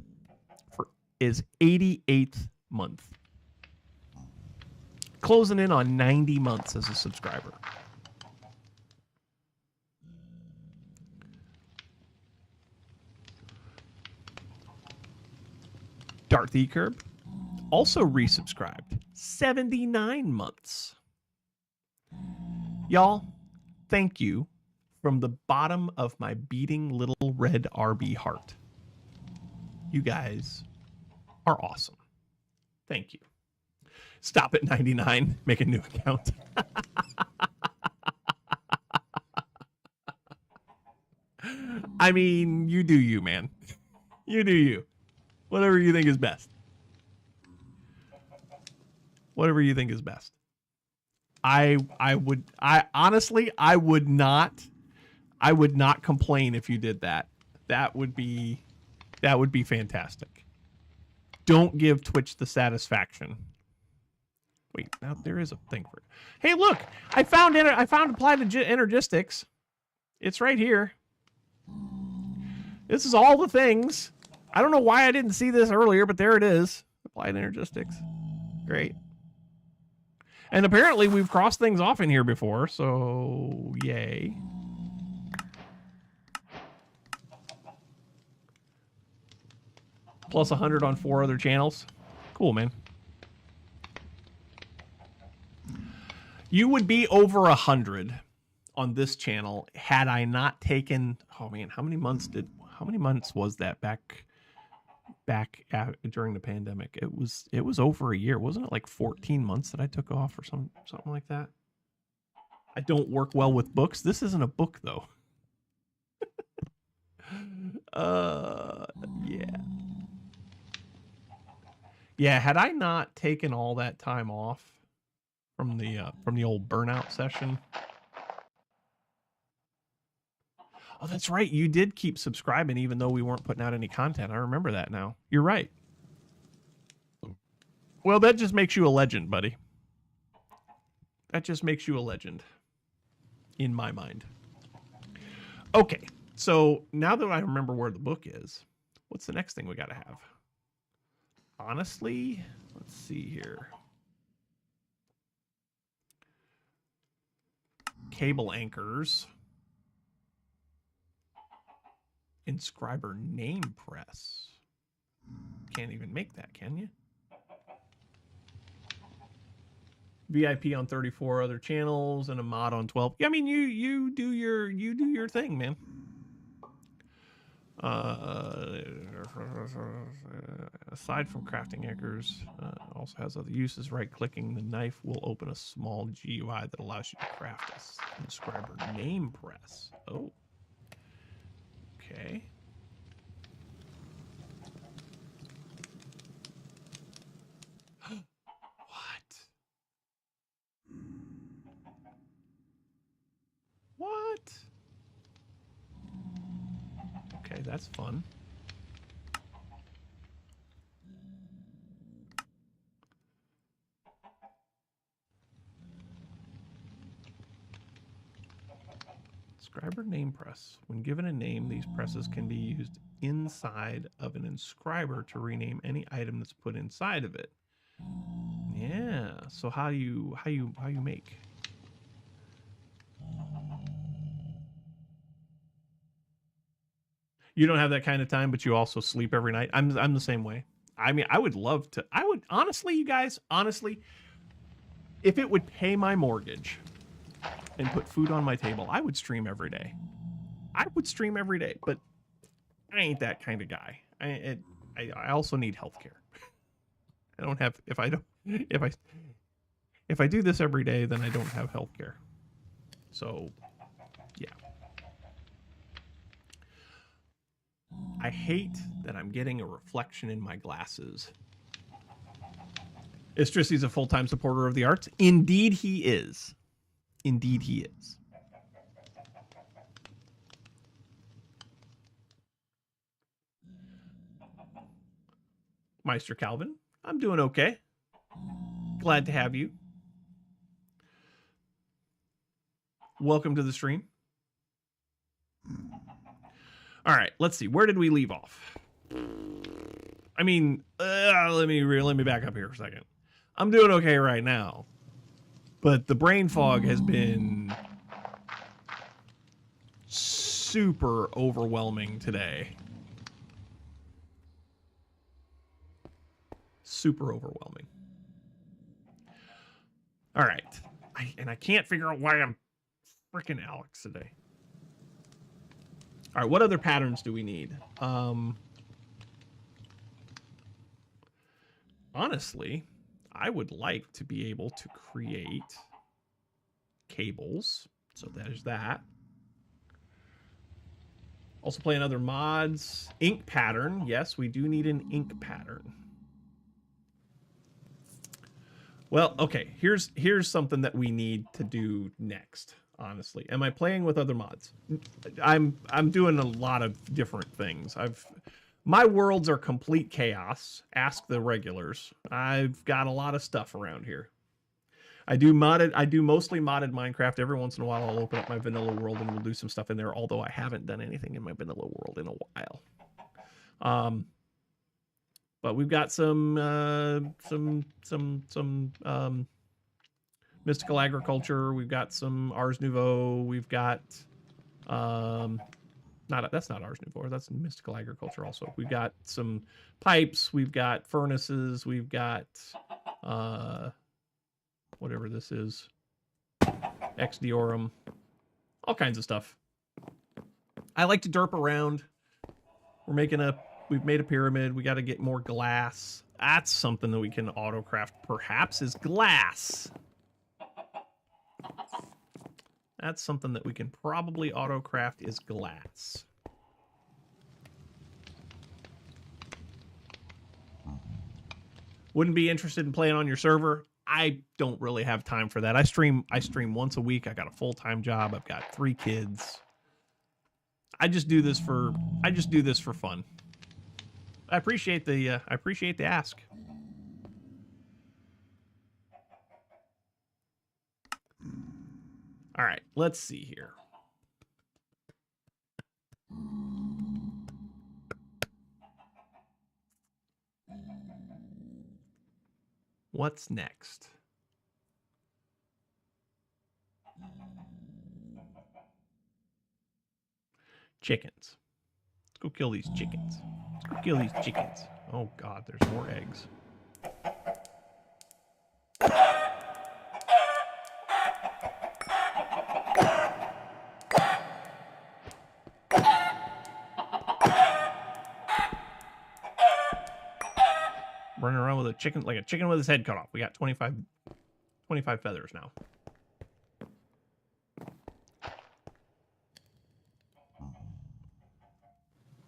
for his 88th month. Closing in on 90 months as a subscriber. Darth Curb also resubscribed. 79 months. Y'all, thank you from the bottom of my beating little red RB heart. You guys are awesome. Thank you. Stop at 99. Make a new account. I mean, you do you, man. You do you. Whatever you think is best. Whatever you think is best. I honestly would not complain if you did that. That would be fantastic. Don't give Twitch the satisfaction. Wait, now there is a thing for it. Hey, look, I found applied energistics. It's right here. This is all the things. I don't know why I didn't see this earlier, but there it is. Applied energistics. Great. And apparently we've crossed things off in here before, so yay. Plus 100 on 4 other channels. Cool, man. You would be over 100 on this channel had I not taken, oh man, how many months was that back during the pandemic? It was over a year. Wasn't it like 14 months that I took off or something like that? I don't work well with books. This isn't a book, though. Yeah. Yeah, had I not taken all that time off from the old burnout session. Oh, that's right. You did keep subscribing even though we weren't putting out any content. I remember that now. You're right. Well, that just makes you a legend, buddy. That just makes you a legend in my mind. Okay, so now that I remember where the book is, what's the next thing we got to have? Honestly, let's see here. Cable anchors. Inscriber name press. Can't even make that, can you? VIP on 34 other channels and a mod on 12. Yeah, I mean you do your thing, man. Aside from crafting anchors, also has other uses. Right-clicking the knife will open a small GUI that allows you to craft a inscriber name press. Oh, okay. What? Okay, that's fun. Inscriber name press. When given a name, these presses can be used inside of an inscriber to rename any item that's put inside of it. Yeah. So how you make? You don't have that kind of time, but you also sleep every night. I'm the same way. I mean, I would love to. I would honestly, you guys, honestly, if it would pay my mortgage and put food on my table, I would stream every day. I would stream every day, but I ain't that kind of guy. I also need healthcare. I don't have if I do this every day, then I don't have healthcare. So, yeah. I hate that I'm getting a reflection in my glasses. Istrisi's a full-time supporter of the arts. Indeed he is. Indeed he is. Meister Calvin, I'm doing okay. Glad to have you. Welcome to the stream. All right, let's see. Where did we leave off? I mean, let me back up here for a second. I'm doing okay right now, but the brain fog has been super overwhelming today. Super overwhelming. All right, I can't figure out why I'm freaking Alex today. All right, what other patterns do we need? Honestly, I would like to be able to create cables. So there's that. Also playing other mods. Ink pattern. Yes, we do need an ink pattern. Well, okay, here's something that we need to do next. Honestly, am I playing with other mods? I'm doing a lot of different things. My worlds are complete chaos. Ask the regulars. I've got a lot of stuff around here. I do mostly modded Minecraft. Every once in a while I'll open up my vanilla world and we'll do some stuff in there, although I haven't done anything in my vanilla world in a while. But we've got some mystical agriculture. We've got some Ars Nouveau. We've got that's not Ars Nouveau. That's mystical agriculture. Also, we've got some pipes. We've got furnaces. We've got whatever this is, Ex Diorum, all kinds of stuff. I like to derp around. We've made a pyramid. We got to get more glass. That's something that we can autocraft. Perhaps is glass. That's something that we can probably auto-craft is glass. Wouldn't be interested in playing on your server. I don't really have time for that. I stream once a week. I got a full-time job. I've got 3 kids. I just do this for fun. I appreciate the ask. All right, let's see here. What's next? Chickens. Let's go kill these chickens. Let's go kill these chickens. Oh God, there's more eggs. Running around with a chicken, like a chicken with his head cut off. We got 25 feathers now.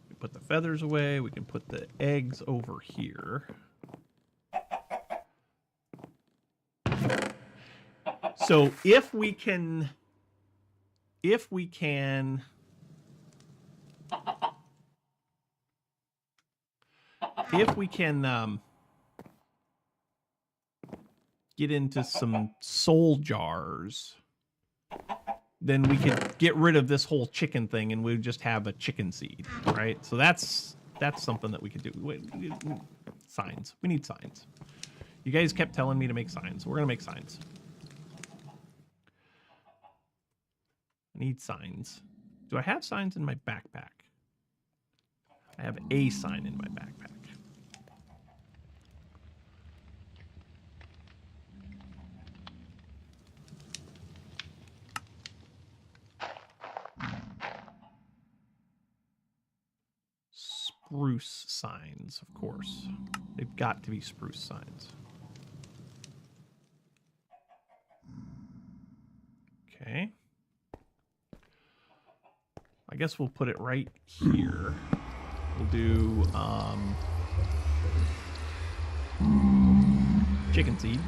We put the feathers away. We can put the eggs over here. So if we can get into some soul jars, then we could get rid of this whole chicken thing and we'd just have a chicken seed, right? So that's something that we could do. Signs. We need signs. You guys kept telling me to make signs. We're going to make signs. I need signs. Do I have signs in my backpack? I have a sign in my backpack. Spruce signs, of course. They've got to be spruce signs. Okay. I guess we'll put it right here. We'll do chicken seed.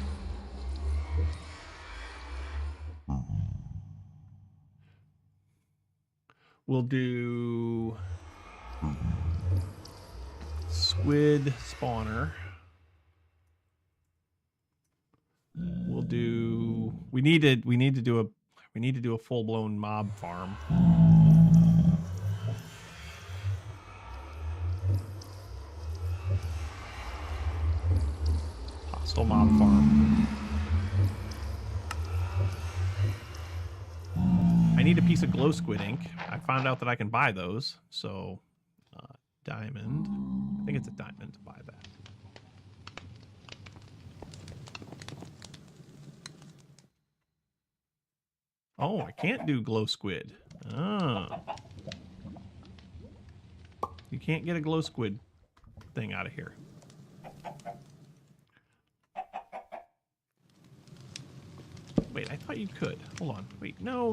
We'll do squid spawner. We'll do. We need to do a full-blown mob farm. Hostile mob farm. I need a piece of glow squid ink. I found out that I can buy those, so diamond. I think it's a diamond to buy that. Oh, I can't do glow squid. Oh. You can't get a glow squid thing out of here. Wait, I thought you could. Hold on. Wait, no.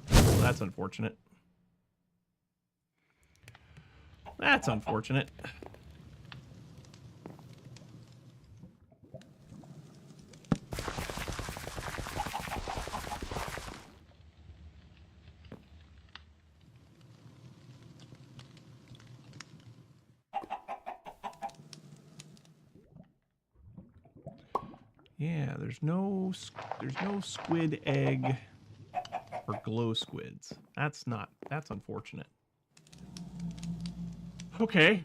Well, that's unfortunate. That's unfortunate. Yeah, there's no squid egg for glow squids. That's unfortunate. Okay.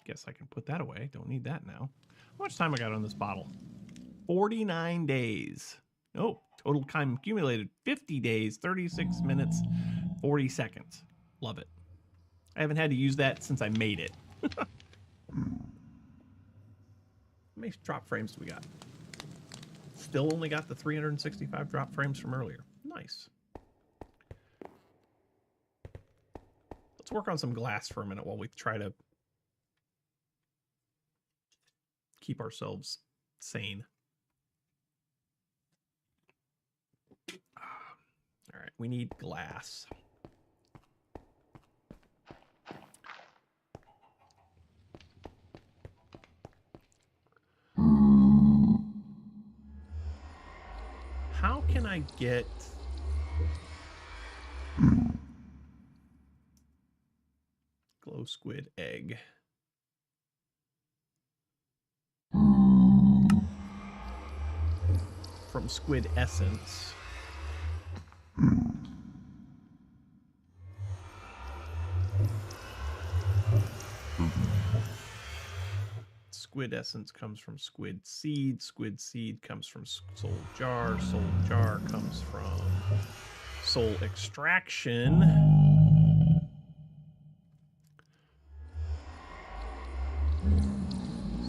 Guess I can put that away. Don't need that now. How much time I got on this bottle? 49 days. Oh, total time accumulated 50 days, 36 minutes, 40 seconds. Love it. I haven't had to use that since I made it. How many drop frames do we got? Still only got the 365 drop frames from earlier. Nice. Let's work on some glass for a minute while we try to keep ourselves sane. All right, we need glass. How can I get... glow squid egg? From squid essence. Squid essence comes from squid seed. Squid seed comes from soul jar. Soul jar comes from soul extraction.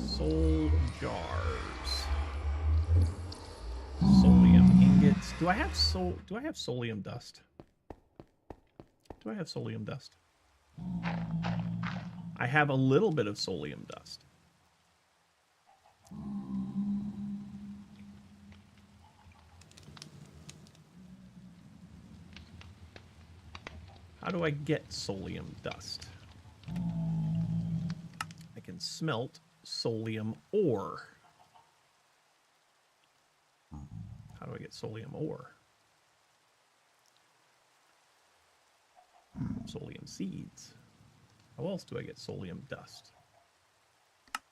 Soul jars. Solium ingots. Do I have solium dust? Do I have solium dust? I have a little bit of solium dust. How do I get solium dust? I can smelt solium ore. How do I get solium ore? Solium seeds. How else do I get solium dust?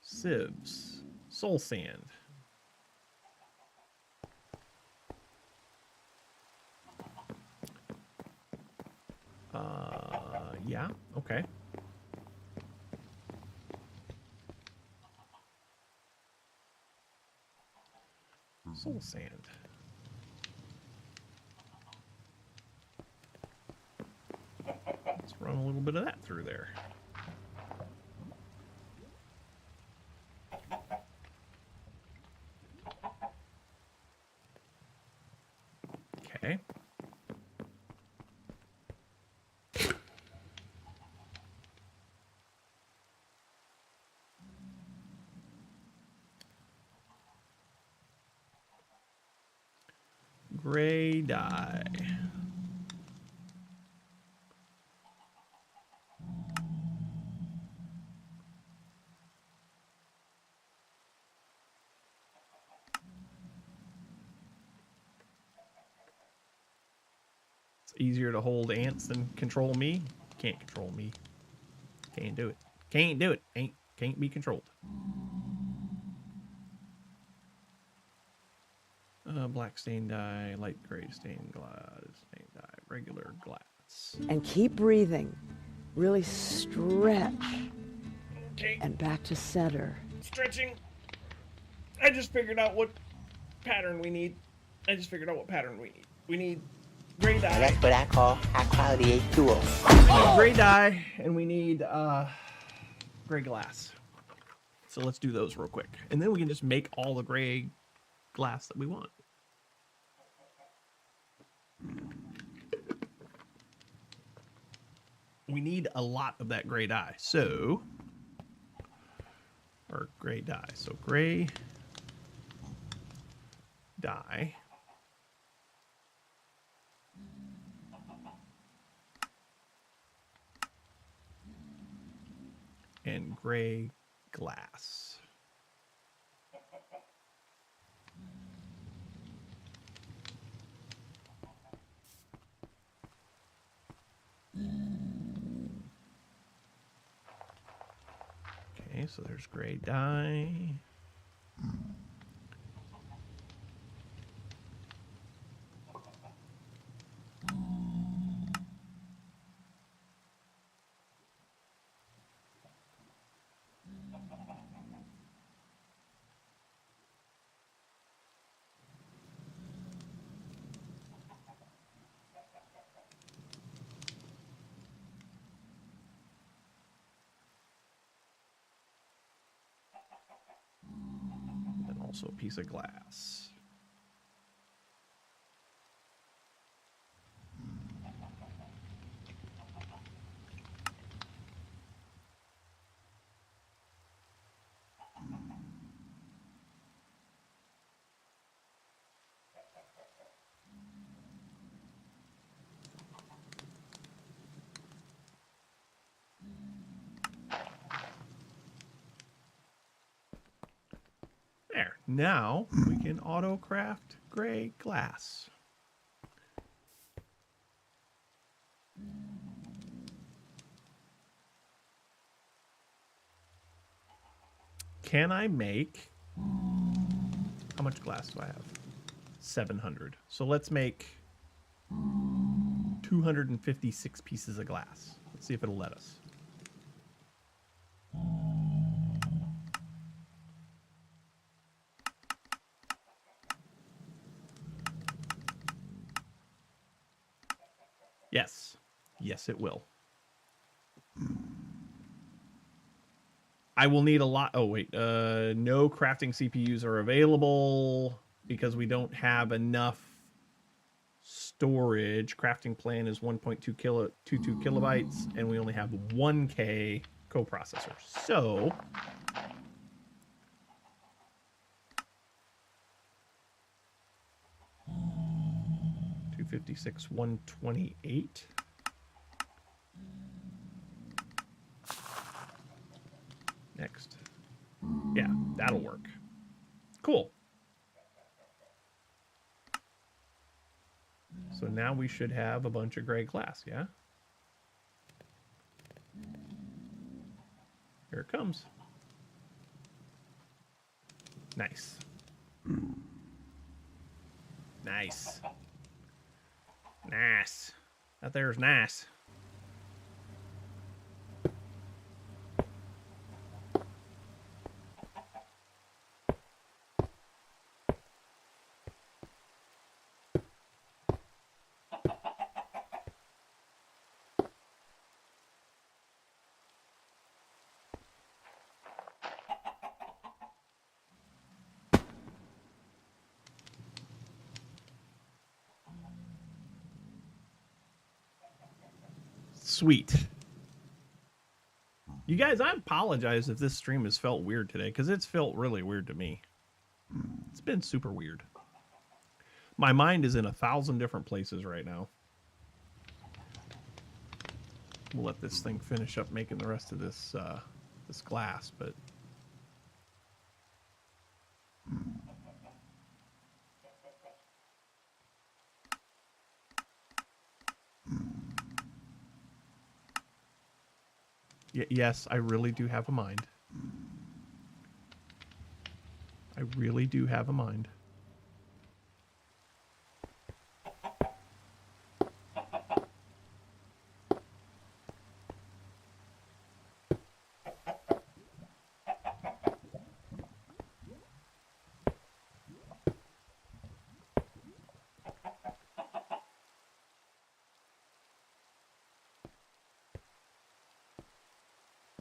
Sieves. Soul sand. Yeah, okay. Soul sand. Let's run a little bit of that through there. Okay. Gray dye. It's easier to hold ants than control me. Can't control me. Can't do it. Can't do it. Can't be controlled. Black stain dye, light gray stain glass, stain dye, regular glass. And keep breathing. Really stretch. Okay, And back to center. stretching. I just figured out what pattern we need. We need gray Now dye. that's what I call high quality H2O. Gray dye, and we need gray glass. So let's do those real quick. And then we can just make all the gray glass that we want. We need a lot of that gray dye. So, or gray dye. So gray dye. And gray glass. Okay, so there's gray dye. And also a piece of glass. Now we can auto-craft gray glass. Can I make... How much glass do I have? 700. So let's make 256 pieces of glass. Let's see if it'll let us. Yes. Yes, it will. I will need a lot. Oh, wait. No crafting CPUs are available because we don't have enough storage. Crafting plan is 1.22 kilobytes, and we only have 1K coprocessor. So 256, 128. Next. Yeah, that'll work. Cool. So now we should have a bunch of gray glass, yeah? Here it comes. Nice. Nice. Nice. That there's nice. Sweet. You guys, I apologize if this stream has felt weird today, because it's felt really weird to me. It's been super weird. My mind is in 1,000 different places right now. We'll let this thing finish up making the rest of this this glass, but yes, I really do have a mind. I really do have a mind.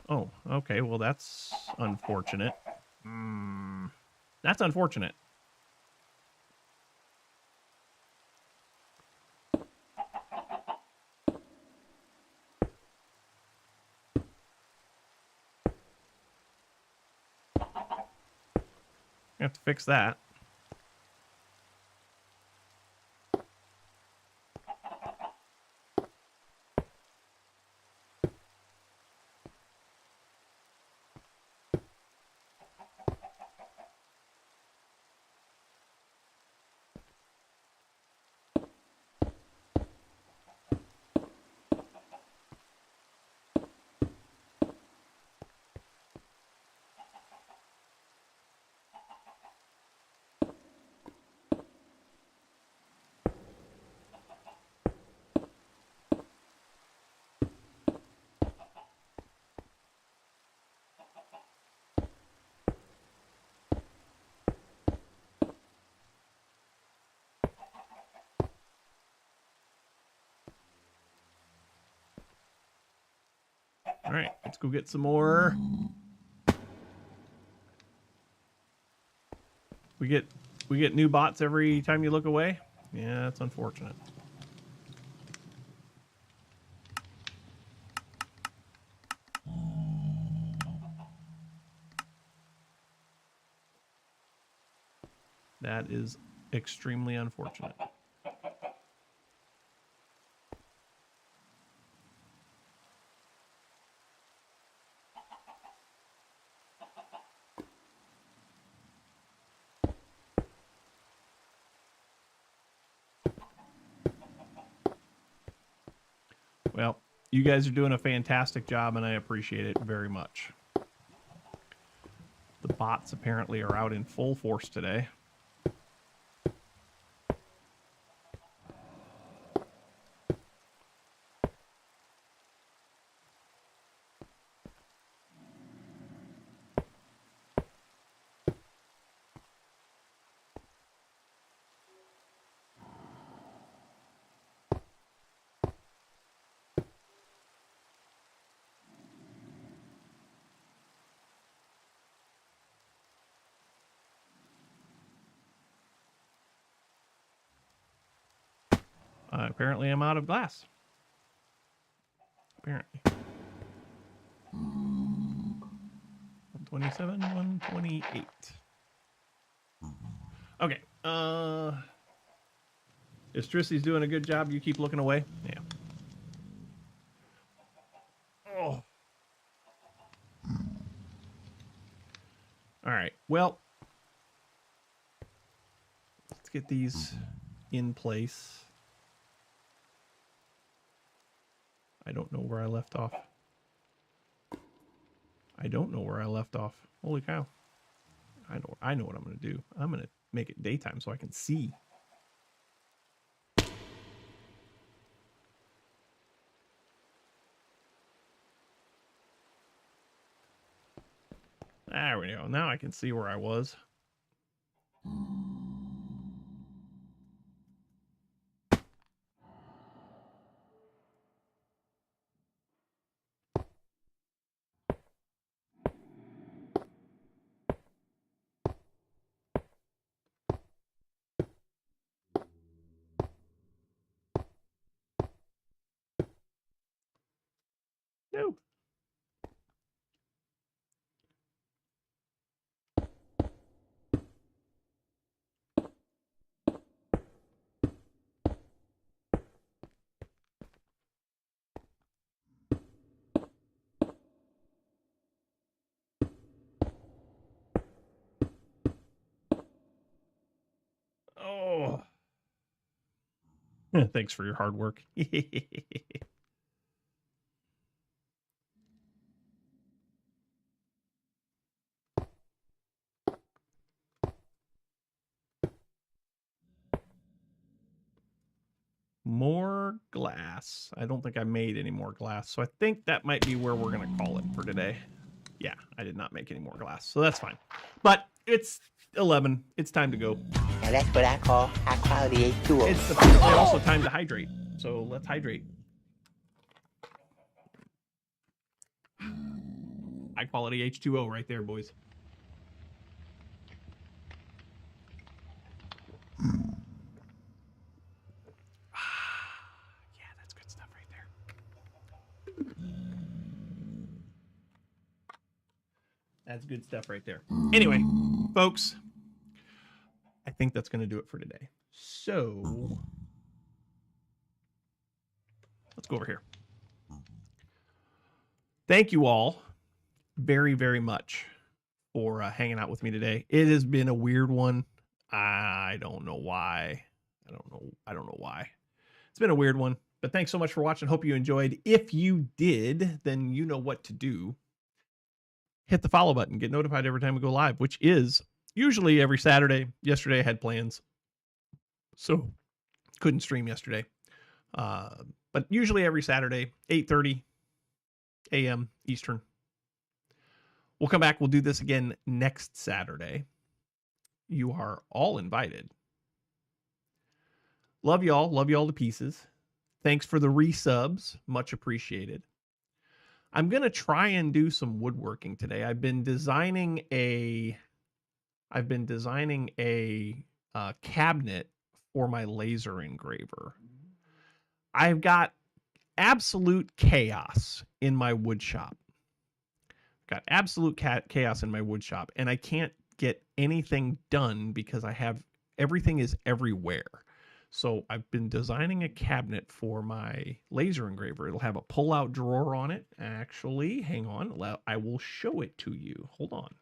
Oh, okay. Well, that's unfortunate. That's unfortunate. I have to fix that. All right, let's go get some more. We get new bots every time you look away. Yeah, that's unfortunate. That is extremely unfortunate. Well, you guys are doing a fantastic job, and I appreciate it very much. The bots apparently are out in full force today. Apparently, I'm out of glass. Apparently. 127, 128. Okay. If Strissy's doing a good job, you keep looking away. Yeah. Oh. All right. Well, let's get these in place. I don't know where I left off. I don't know where I left off. Holy cow. I know what I'm going to do. I'm going to make it daytime so I can see. There we go. Now I can see where I was. No. Oh. Thanks for your hard work. More glass. I don't think I made any more glass, so I think that might be where we're going to call it for today. Yeah, I did not make any more glass, so that's fine. But it's 11. It's time to go. Now that's what I call high quality H2O. It's apparently also time to hydrate, so let's hydrate. High quality H2O right there, boys. Yeah, that's good stuff right there. That's good stuff right there. Anyway, folks, I think that's going to do it for today. So let's go over here. Thank you all very, very much for hanging out with me today. It has been a weird one. I don't know why. I don't know why. It's been a weird one, but thanks so much for watching. Hope you enjoyed. If you did, then you know what to do. Hit the follow button. Get notified every time we go live, which is usually every Saturday. Yesterday I had plans, so couldn't stream yesterday. But usually every Saturday, 8:30 a.m. Eastern. We'll come back. We'll do this again next Saturday. You are all invited. Love y'all. Love y'all to pieces. Thanks for the resubs. Much appreciated. I'm going to try and do some woodworking today. I've been designing a cabinet for my laser engraver. I've got absolute chaos in my wood shop. Got absolute chaos in my wood shop, and I can't get anything done because everything is everywhere. So I've been designing a cabinet for my laser engraver. It'll have a pull-out drawer on it. Actually, hang on. I will show it to you. Hold on.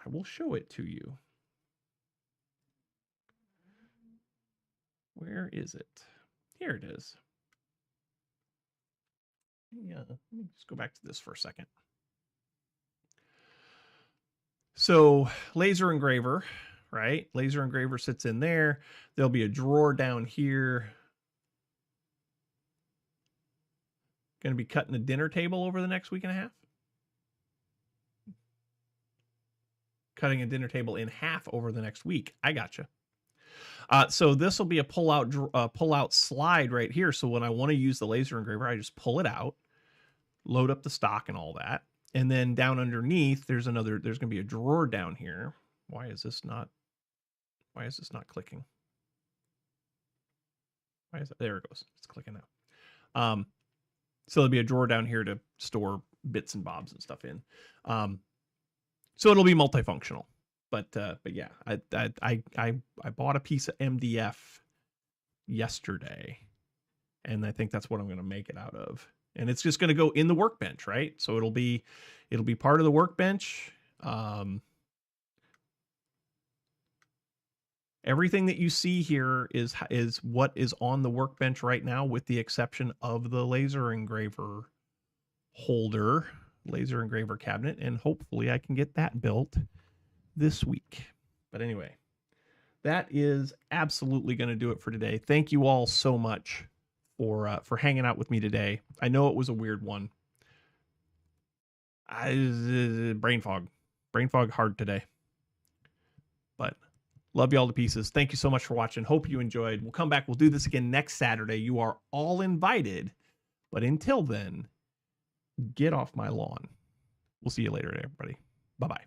I will show it to you. Where is it? Here it is. Yeah, let me just go back to this for a second. So laser engraver, right? Laser engraver sits in there. There'll be a drawer down here. Going to be cutting a dinner table over the next week and a half. Cutting a dinner table in half over the next week. I gotcha. So this will be a pull-out slide right here. So when I want to use the laser engraver, I just pull it out, load up the stock and all that. And then down underneath, there's going to be a drawer down here. Why is this not clicking? There it goes. It's clicking now. So there'll be a drawer down here to store bits and bobs and stuff in. So it'll be multifunctional. But yeah, I bought a piece of MDF yesterday, and I think that's what I'm going to make it out of. And it's just going to go in the workbench, right? So it'll be part of the workbench. Everything that you see here is what is on the workbench right now, with the exception of the laser engraver holder, laser engraver cabinet, and hopefully I can get that built this week. But anyway, that is absolutely going to do it for today. Thank you all so much for hanging out with me today. I know it was a weird one. Brain fog hard today, but love you all to pieces. Thank you so much for watching. Hope you enjoyed. We'll come back. We'll do this again next Saturday. You are all invited, but until then, get off my lawn. We'll see you later, everybody. Bye-bye.